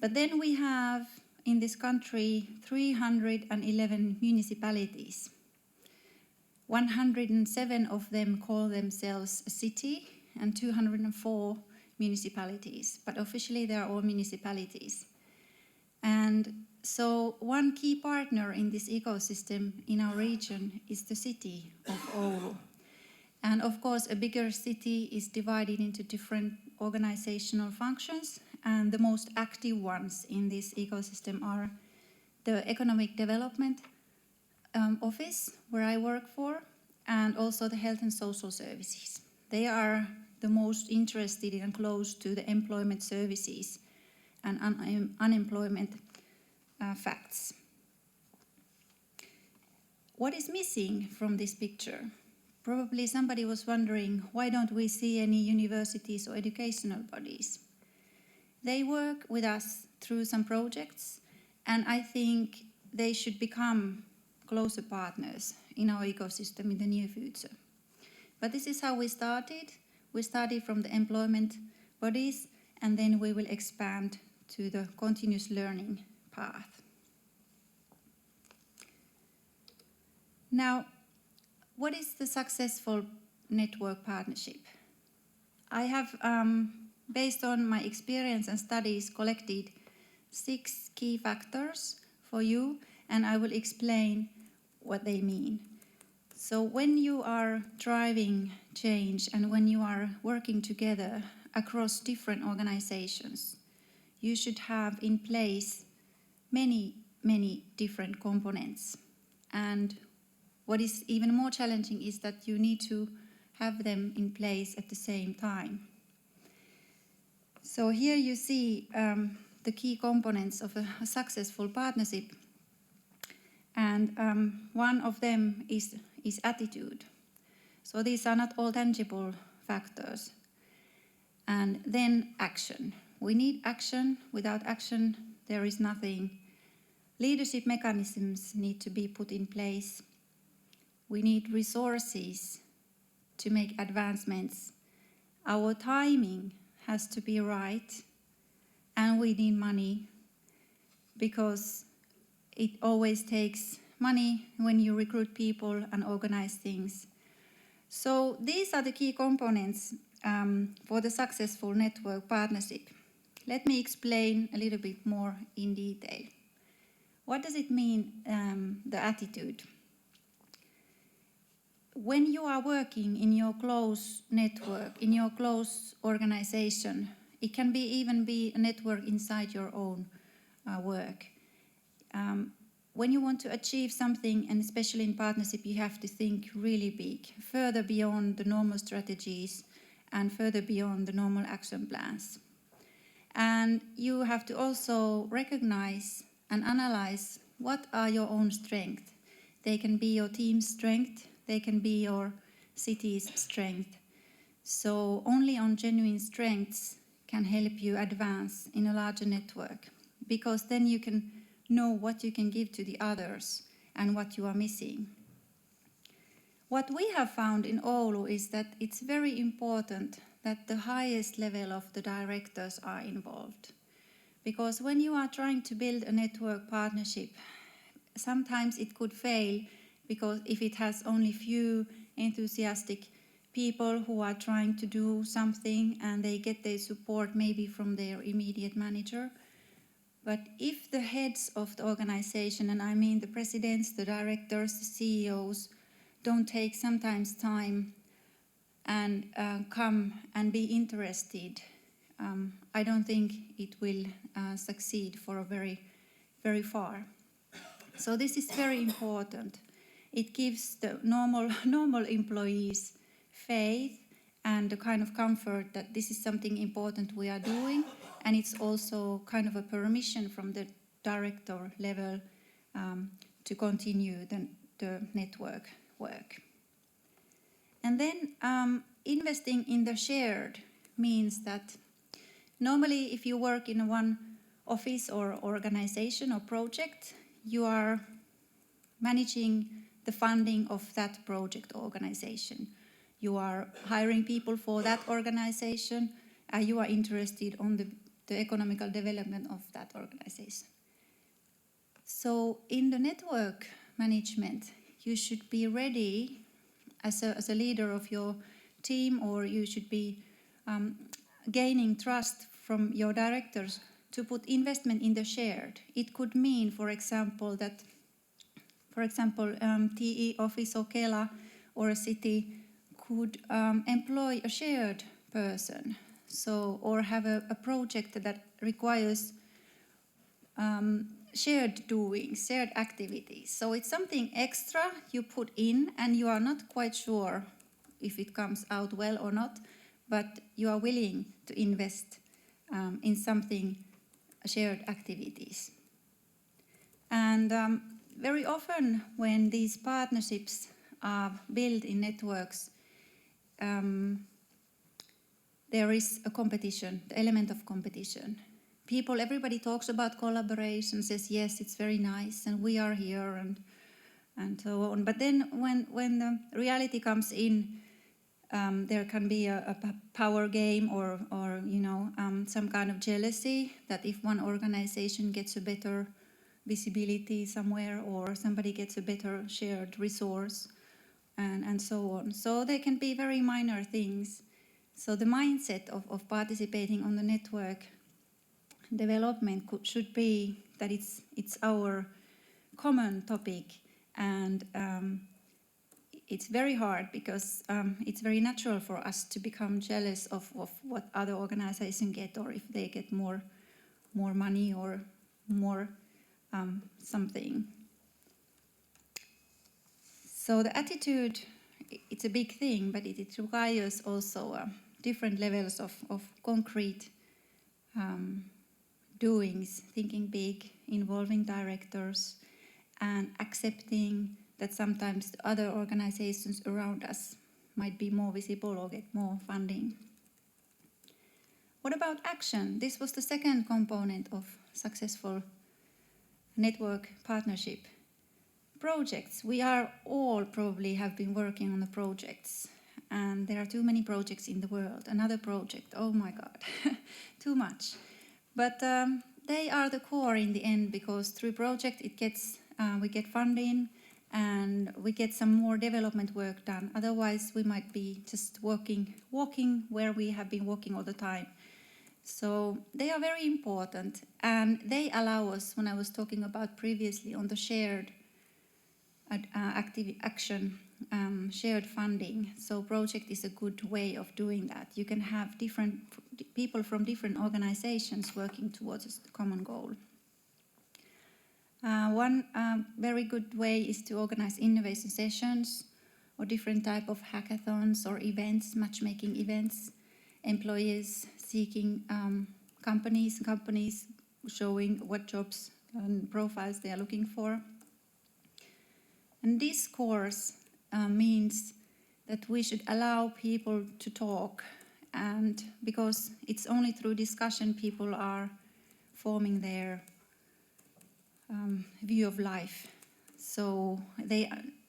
But then we have in this country 311 municipalities. 107 of them call themselves a city and 204 municipalities, but officially they are all municipalities. And so one key partner in this ecosystem in our region is the city of Oulu. And of course, a bigger city is divided into different organizational functions, and the most active ones in this ecosystem are the Economic Development Office, where I work for, and also the Health and Social Services. They are the most interested and close to the employment services and unemployment facts. What is missing from this picture? Probably somebody was wondering, why don't we see any universities or educational bodies? They work with us through some projects, and I think they should become closer partners in our ecosystem in the near future. But this is how we started. We started from the employment bodies, and then we will expand to the continuous learning path. Now, what is the successful network partnership? I have, based on my experience and studies, collected 6 key factors for you, and I will explain what they mean. So when you are driving change and when you are working together across different organizations, you should have in place many, many different components. And what is even more challenging is that you need to have them in place at the same time. So here you see the key components of a successful partnership. And one of them is attitude. So these are not all tangible factors. And then action. We need action. Without action, there is nothing. Leadership mechanisms need to be put in place. We need resources to make advancements. Our timing has to be right, and we need money, because it always takes money when you recruit people and organize things. So these are the key components for the successful network partnership. Let me explain a little bit more in detail. What does it mean, the attitude? When you are working in your close network, in your close organization, it can even be a network inside your own work. When you want to achieve something, and especially in partnership, you have to think really big, further beyond the normal strategies and further beyond the normal action plans. And you have to also recognize and analyze what are your own strengths. They can be your team's strength, they can be your city's strength. So only on genuine strengths can help you advance in a larger network, because then you can know what you can give to the others and what you are missing. What we have found in Oulu is that it's very important that the highest level of the directors are involved. Because when you are trying to build a network partnership, sometimes it could fail, because if it has only few enthusiastic people who are trying to do something and they get their support maybe from their immediate manager. But if the heads of the organization, and I mean the presidents, the directors, the CEOs, don't take sometimes time and come and be interested, I don't think it will succeed for a very far. So this is very important. It gives the normal employees faith and a kind of comfort that this is something important we are doing, and it's also kind of a permission from the director level to continue the network work. And then investing in the shared means that Normally, if you work in one office or organization or project, you are managing the funding of that project or organization. You are hiring people for that organization, and you are interested on the economical development of that organization. So in the network management, you should be ready as a leader of your team, or you should be gaining trust from your directors to put investment in the shared. It could mean, for example, that, TE office or Kela or a city could employ a shared person, so or have a project that requires shared doings, shared activities. So it's something extra you put in, and you are not quite sure if it comes out well or not, but you are willing to invest in something, shared activities. And very often when these partnerships are built in networks, there is a competition, the element of competition. Everybody talks about collaboration, says yes, it's very nice, and we are here, and so on. But then when the reality comes in, there can be a power game or some kind of jealousy, that if one organization gets a better visibility somewhere, or somebody gets a better shared resource, and so on. So they can be very minor things. So the mindset of participating on the network development should be that it's our common topic, and it's very hard because it's very natural for us to become jealous of what other organizations get, or if they get more money or more something. So the attitude, it's a big thing, but it requires also different levels of concrete doings, thinking big, involving directors, and accepting that sometimes the other organizations around us might be more visible or get more funding. What about action? This was the second component of successful network partnership. Projects. We are all probably have been working on the projects, and there are too many projects in the world. Another project, oh my God, too much. But they are the core in the end, because through project we get funding and we get some more development work done. Otherwise, we might be just walking where we have been walking all the time. So they are very important, and they allow us, when I was talking about previously on the shared active action, shared funding. So project is a good way of doing that. You can have different people from different organizations working towards a common goal. One very good way is to organize innovation sessions or different type of hackathons or events, matchmaking events, employees seeking companies showing what jobs and profiles they are looking for. And this course means that we should allow people to talk, and because it's only through discussion people are forming their view of life. So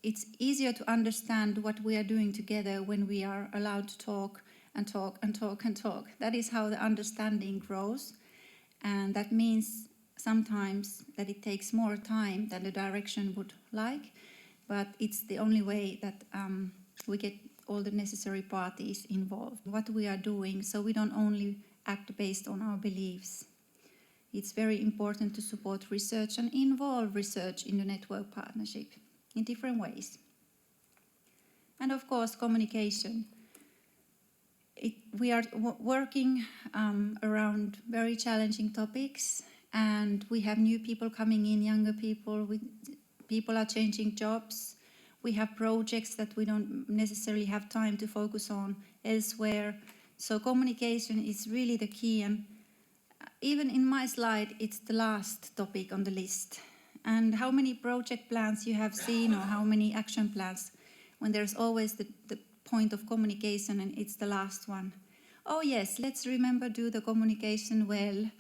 it's easier to understand what we are doing together when we are allowed to talk and talk and talk and talk. That is how the understanding grows, and that means sometimes that it takes more time than the direction would like, but it's the only way that we get all the necessary parties involved. What we are doing, so we don't only act based on our beliefs. It's very important to support research and involve research in the network partnership in different ways. And of course, communication. We are working around very challenging topics, and we have new people coming in, younger people. People are changing jobs. We have projects that we don't necessarily have time to focus on elsewhere. So communication is really the key, and even in my slide, it's the last topic on the list. And how many project plans you have seen, or how many action plans, when there's always the point of communication and it's the last one. oh yes, let's remember do the communication well.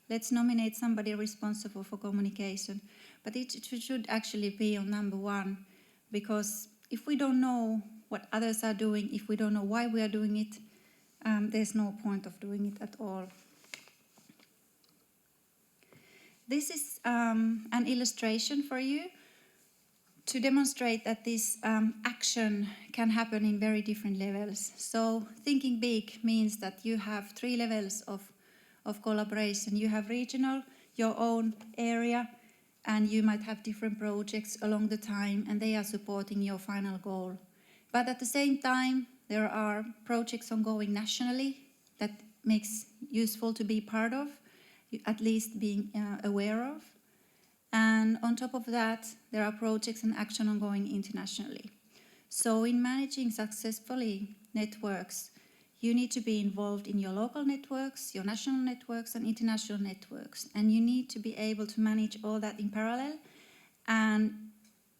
Let's nominate somebody responsible for communication. But it should actually be on number one, because if we don't know what others are doing, if we don't know why we are doing it, there's no point of doing it at all. This is an illustration for you to demonstrate that this action can happen in very different levels. So thinking big means that you have 3 levels of collaboration. You have regional, your own area, and you might have different projects along the time, and they are supporting your final goal. But at the same time, there are projects ongoing nationally that makes useful to be part of, at least being aware of. And on top of that, there are projects and action ongoing internationally. So in managing successfully networks, you need to be involved in your local networks, your national networks, and international networks. And you need to be able to manage all that in parallel. And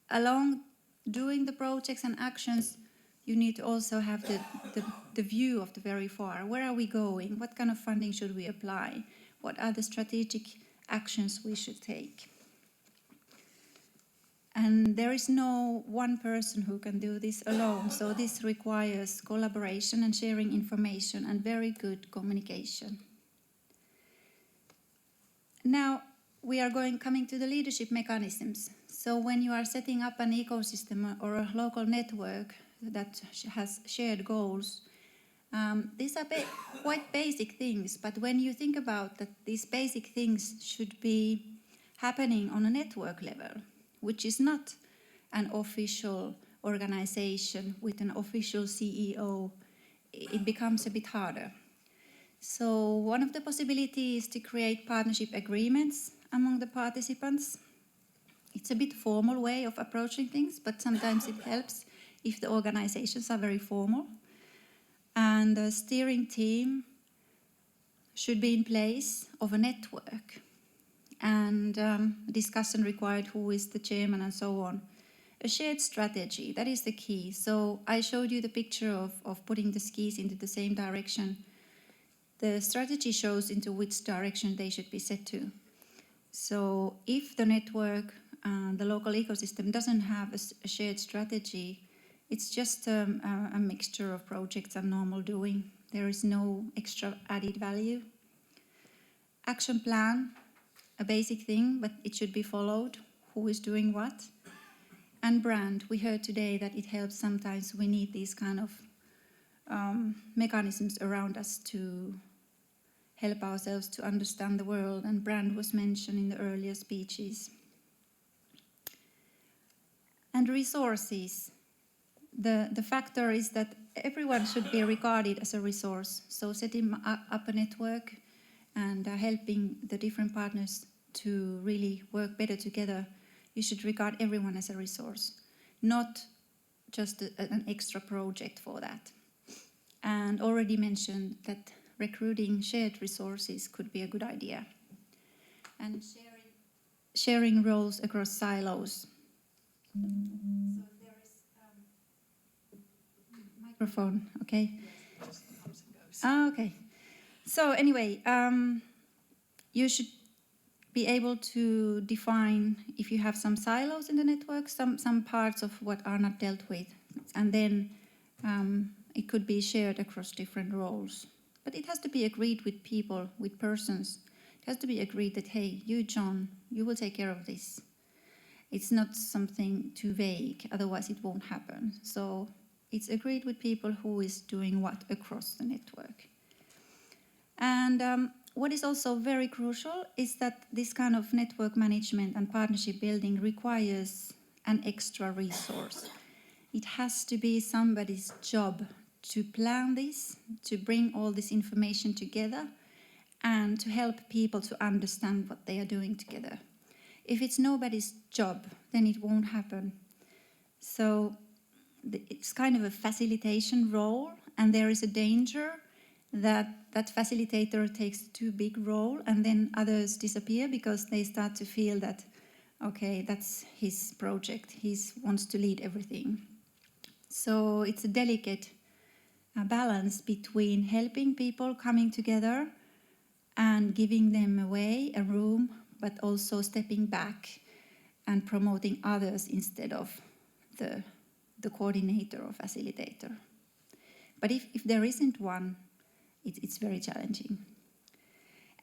along doing the projects and actions, you need to also have the view of the very far. Where are we going? What kind of funding should we apply? What are the strategic actions we should take? And there is no one person who can do this alone, so this requires collaboration and sharing information and very good communication. Now we are coming to the leadership mechanisms. So when you are setting up an ecosystem or a local network that has shared goals, these are quite basic things, but when you think about that these basic things should be happening on a network level, which is not an official organization with an official CEO, it becomes a bit harder. So one of the possibilities is to create partnership agreements among the participants. It's a bit formal way of approaching things, but sometimes it helps if the organizations are very formal. And the steering team should be in place of a network. And discussion required who is the chairman and so on. A shared strategy, that is the key. So I showed you the picture of putting the skis into the same direction. The strategy shows into which direction they should be set to. So if the network, the local ecosystem doesn't have a shared strategy, it's just a mixture of projects and normal doing. There is no extra added value. Action plan, a basic thing, but it should be followed. Who is doing what? And brand, we heard today that it helps sometimes. We need these kind of mechanisms around us to help ourselves to understand the world, and brand was mentioned in the earlier speeches. And resources. The factor is that everyone should be regarded as a resource. So setting up a network and helping the different partners to really work better together, you should regard everyone as a resource, not just an extra project for that. And already mentioned that recruiting shared resources could be a good idea. And sharing roles across silos. So there is microphone, okay? Okay. So anyway, you should be able to define if you have some silos in the network, some parts of what are not dealt with, and then it could be shared across different roles. But it has to be agreed with people, with persons. It has to be agreed that, hey, you, John, you will take care of this. It's not something too vague, otherwise it won't happen. So it's agreed with people who is doing what across the network. And what is also very crucial is that this kind of network management and partnership building requires an extra resource. It has to be somebody's job to plan this, to bring all this information together, and to help people to understand what they are doing together. If it's nobody's job, then it won't happen. So it's kind of a facilitation role, and there is a danger that that facilitator takes a too big role, and then others disappear because they start to feel that, okay, that's his project, he wants to lead everything. So it's a delicate a balance between helping people coming together and giving them a way, a room, but also stepping back and promoting others instead of the coordinator or facilitator. But if there isn't one, it's very challenging.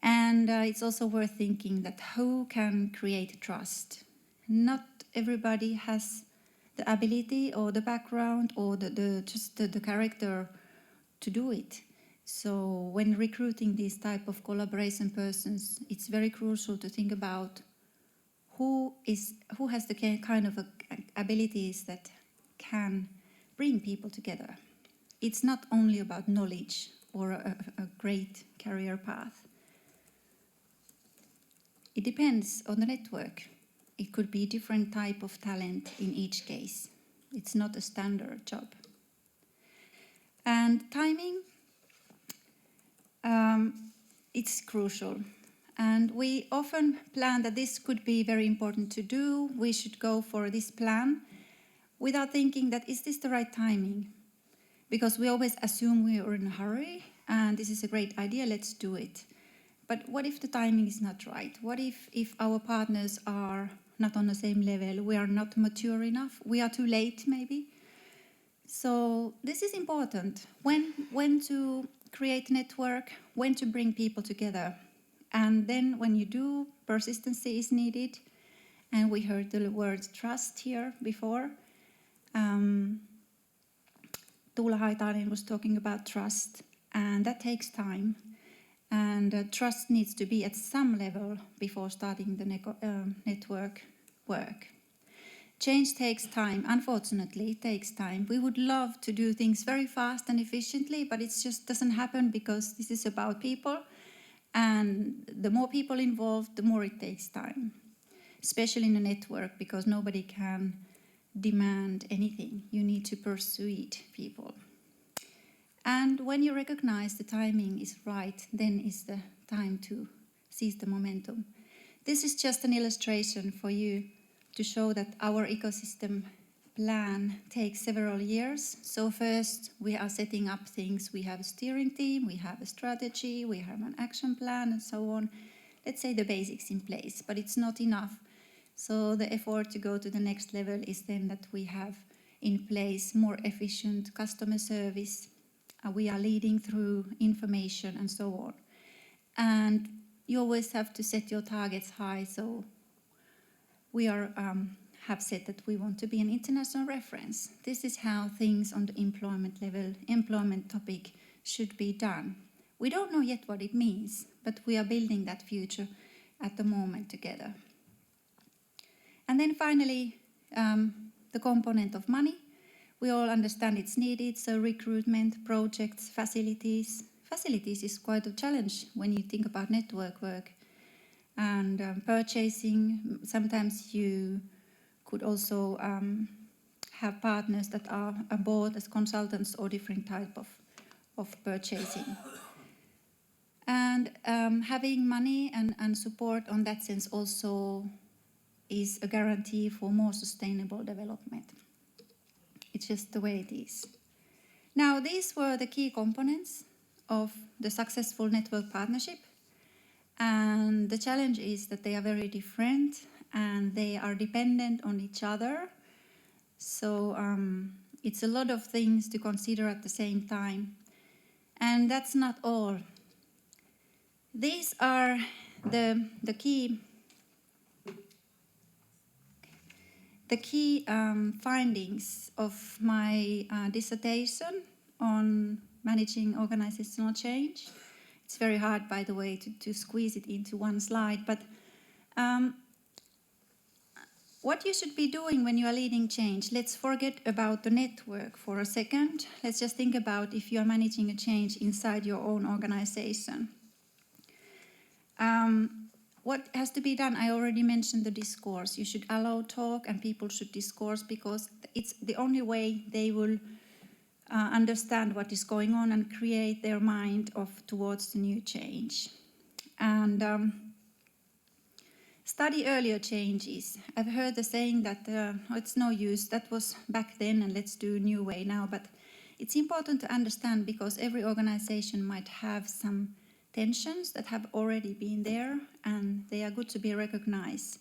And it's also worth thinking that who can create trust? Not everybody has the ability or the background or the character to do it. So when recruiting these type of collaboration persons, it's very crucial to think about who has the kind of abilities that can bring people together. It's not only about knowledge or a great career path. It depends on the network. It could be different type of talent in each case. It's not a standard job. And timing, it's crucial. And we often plan that this could be very important to do. We should go for this plan without thinking that, is this the right timing? Because we always assume we are in a hurry and this is a great idea, let's do it. But what if the timing is not right? What if our partners are not on the same level, we are not mature enough, we are too late maybe? So this is important, when to create network, when to bring people together. And then when you do, persistency is needed. And we heard the word trust here before. Tuula Haitainen was talking about trust, and that takes time. And trust needs to be at some level before starting the network work. Change takes time. Unfortunately, it takes time. We would love to do things very fast and efficiently, but it just doesn't happen because this is about people. And the more people involved, the more it takes time, especially in a network, because nobody can demand anything. You need to persuade people. And when you recognize the timing is right, then is the time to seize the momentum. This is just an illustration for you to show that our ecosystem plan takes several years. So first we are setting up things. We have a steering team, we have a strategy, we have an action plan and so on. Let's say the basics in place, but it's not enough. So the effort to go to the next level is then that we have in place more efficient customer service. We are leading through information and so on. And you always have to set your targets high. So we have said that we want to be an international reference. This is how things on the employment level, employment topic should be done. We don't know yet what it means, but we are building that future at the moment together. And then finally, the component of money. We all understand it's needed, so recruitment, projects, facilities. Facilities is quite a challenge when you think about network work. And purchasing, sometimes you could also have partners that are bought as consultants or different type of purchasing. And having money and support on that sense also is a guarantee for more sustainable development. It's just the way it is. Now, these were the key components of the successful network partnership. And the challenge is that they are very different and they are dependent on each other. So it's a lot of things to consider at the same time. And that's not all. These are the key findings of my dissertation on managing organizational change. It's very hard, by the way, to squeeze it into one slide, but what you should be doing when you are leading change, let's forget about the network for a second. Let's just think about if you are managing a change inside your own organization. What has to be done? I already mentioned the discourse. You should allow talk and people should discourse because it's the only way they will understand what is going on and create their mind towards the new change. And study earlier changes. I've heard the saying that it's no use, that was back then and let's do a new way now, but It's important to understand because every organization might have some tensions that have already been there, and they are good to be recognized.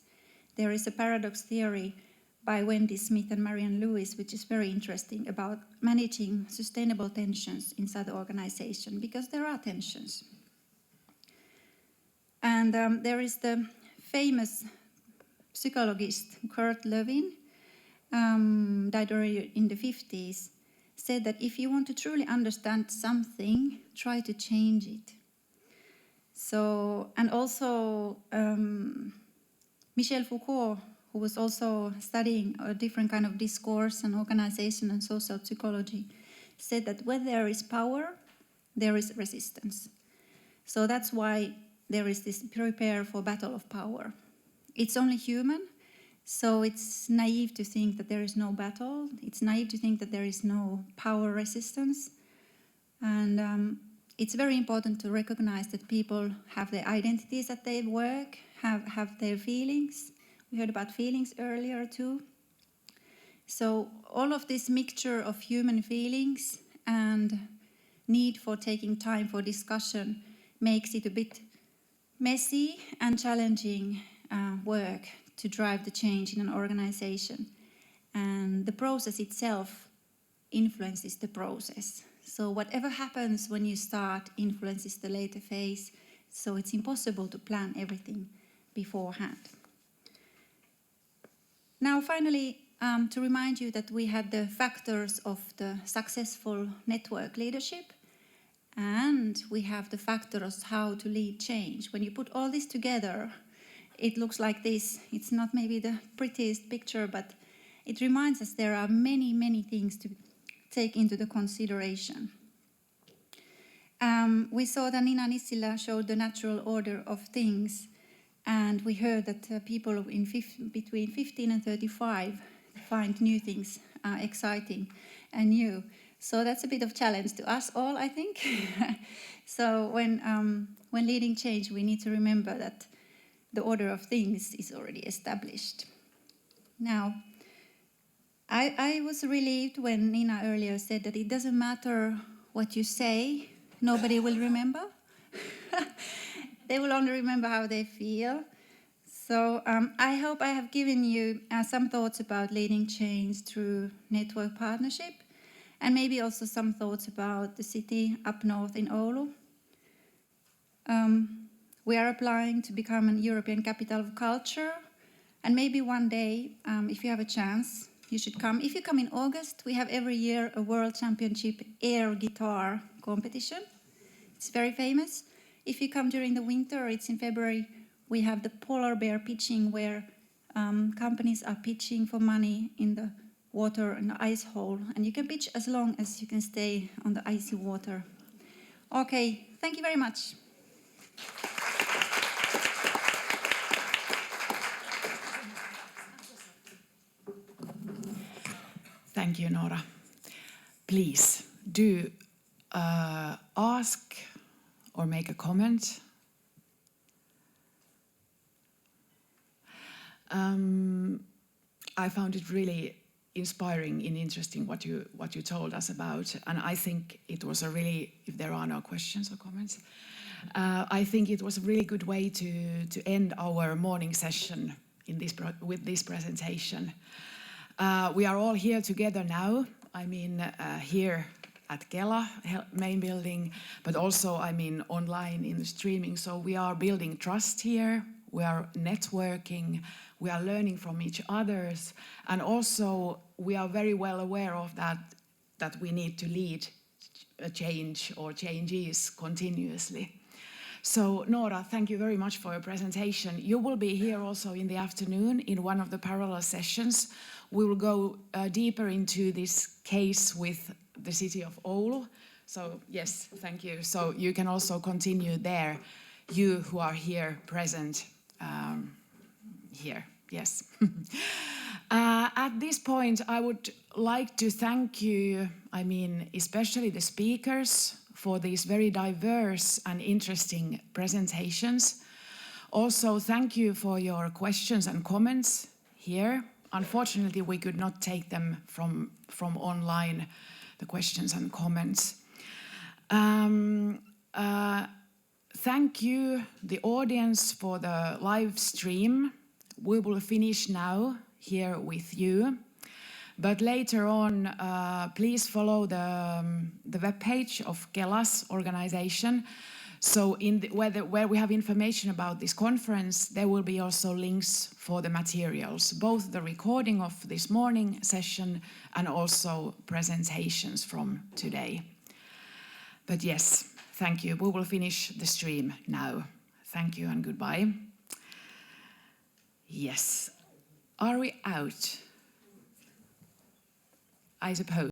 There is a paradox theory by Wendy Smith and Marianne Lewis, which is very interesting, about managing sustainable tensions inside the organization, because there are tensions. And there is the famous psychologist Kurt Lewin, died earlier in the 50s, said that if you want to truly understand something, try to change it. So, and also Michel Foucault, who was also studying a different kind of discourse and organization and social psychology, said that where there is power, there is resistance. So that's why there is this prepare for battle of power. It's only human, so it's naive to think that there is no battle. It's naive to think that there is no power resistance. And it's very important to recognize that people have their identities at their work, have their feelings. We heard about feelings earlier too. So all of this mixture of human feelings and need for taking time for discussion makes it a bit messy and challenging work to drive the change in an organization. And the process itself influences the process. So whatever happens when you start influences the later phase. So it's impossible to plan everything beforehand. Now finally, to remind you that we had the factors of the successful network leadership, and we have the factors how to lead change. When you put all this together, it looks like this. It's not maybe the prettiest picture, but it reminds us there are many, many things to take into the consideration. We saw that Nina Nissilä showed the natural order of things, and we heard that people between 15 and 35 find new things exciting and new. So that's a bit of challenge to us all, I think. So when leading change, we need to remember that the order of things is already established. Now, I was relieved when Nina earlier said that it doesn't matter what you say, nobody will remember. They will only remember how they feel. So I hope I have given you some thoughts about leading change through network partnership, and maybe also some thoughts about the city up north in Oulu. We are applying to become an European capital of culture, and maybe one day, if you have a chance, you should come. If you come in August, we have every year a World Championship air guitar competition. It's very famous. If you come during the winter, it's in February, we have the polar bear pitching, where companies are pitching for money in the water in the ice hole, and you can pitch as long as you can stay on the icy water. Okay, thank you very much. Thank you, Nora. Please do ask or make a comment. I found it really inspiring and interesting what you told us about, and I think it was a really, if there are no questions or comments, I think it was a really good way to end our morning session with this presentation. We are all here together now, I mean here at Kela main building, but also I mean online in the streaming, so we are building trust here, we are networking, we are learning from each others, and also we are very well aware of that we need to lead a change or changes continuously. So Nora, thank you very much for your presentation. You will be here also in the afternoon in one of the parallel sessions. We will go deeper into this case with the city of Oulu. So yes, thank you. So you can also continue there, you who are here present here. Yes. At this point, I would like to thank you, I mean, especially the speakers for these very diverse and interesting presentations. Also, thank you for your questions and comments here. Unfortunately, we could not take them from online, the questions and comments. Thank you, the audience, for the live stream. We will finish now here with you. But later on, please follow the webpage of Kela's organization. So where we have information about this conference, there will be also links for the materials, both the recording of this morning session and also presentations from today. But yes, thank you. We will finish the stream now. Thank you and goodbye. Yes. Are we out? I suppose.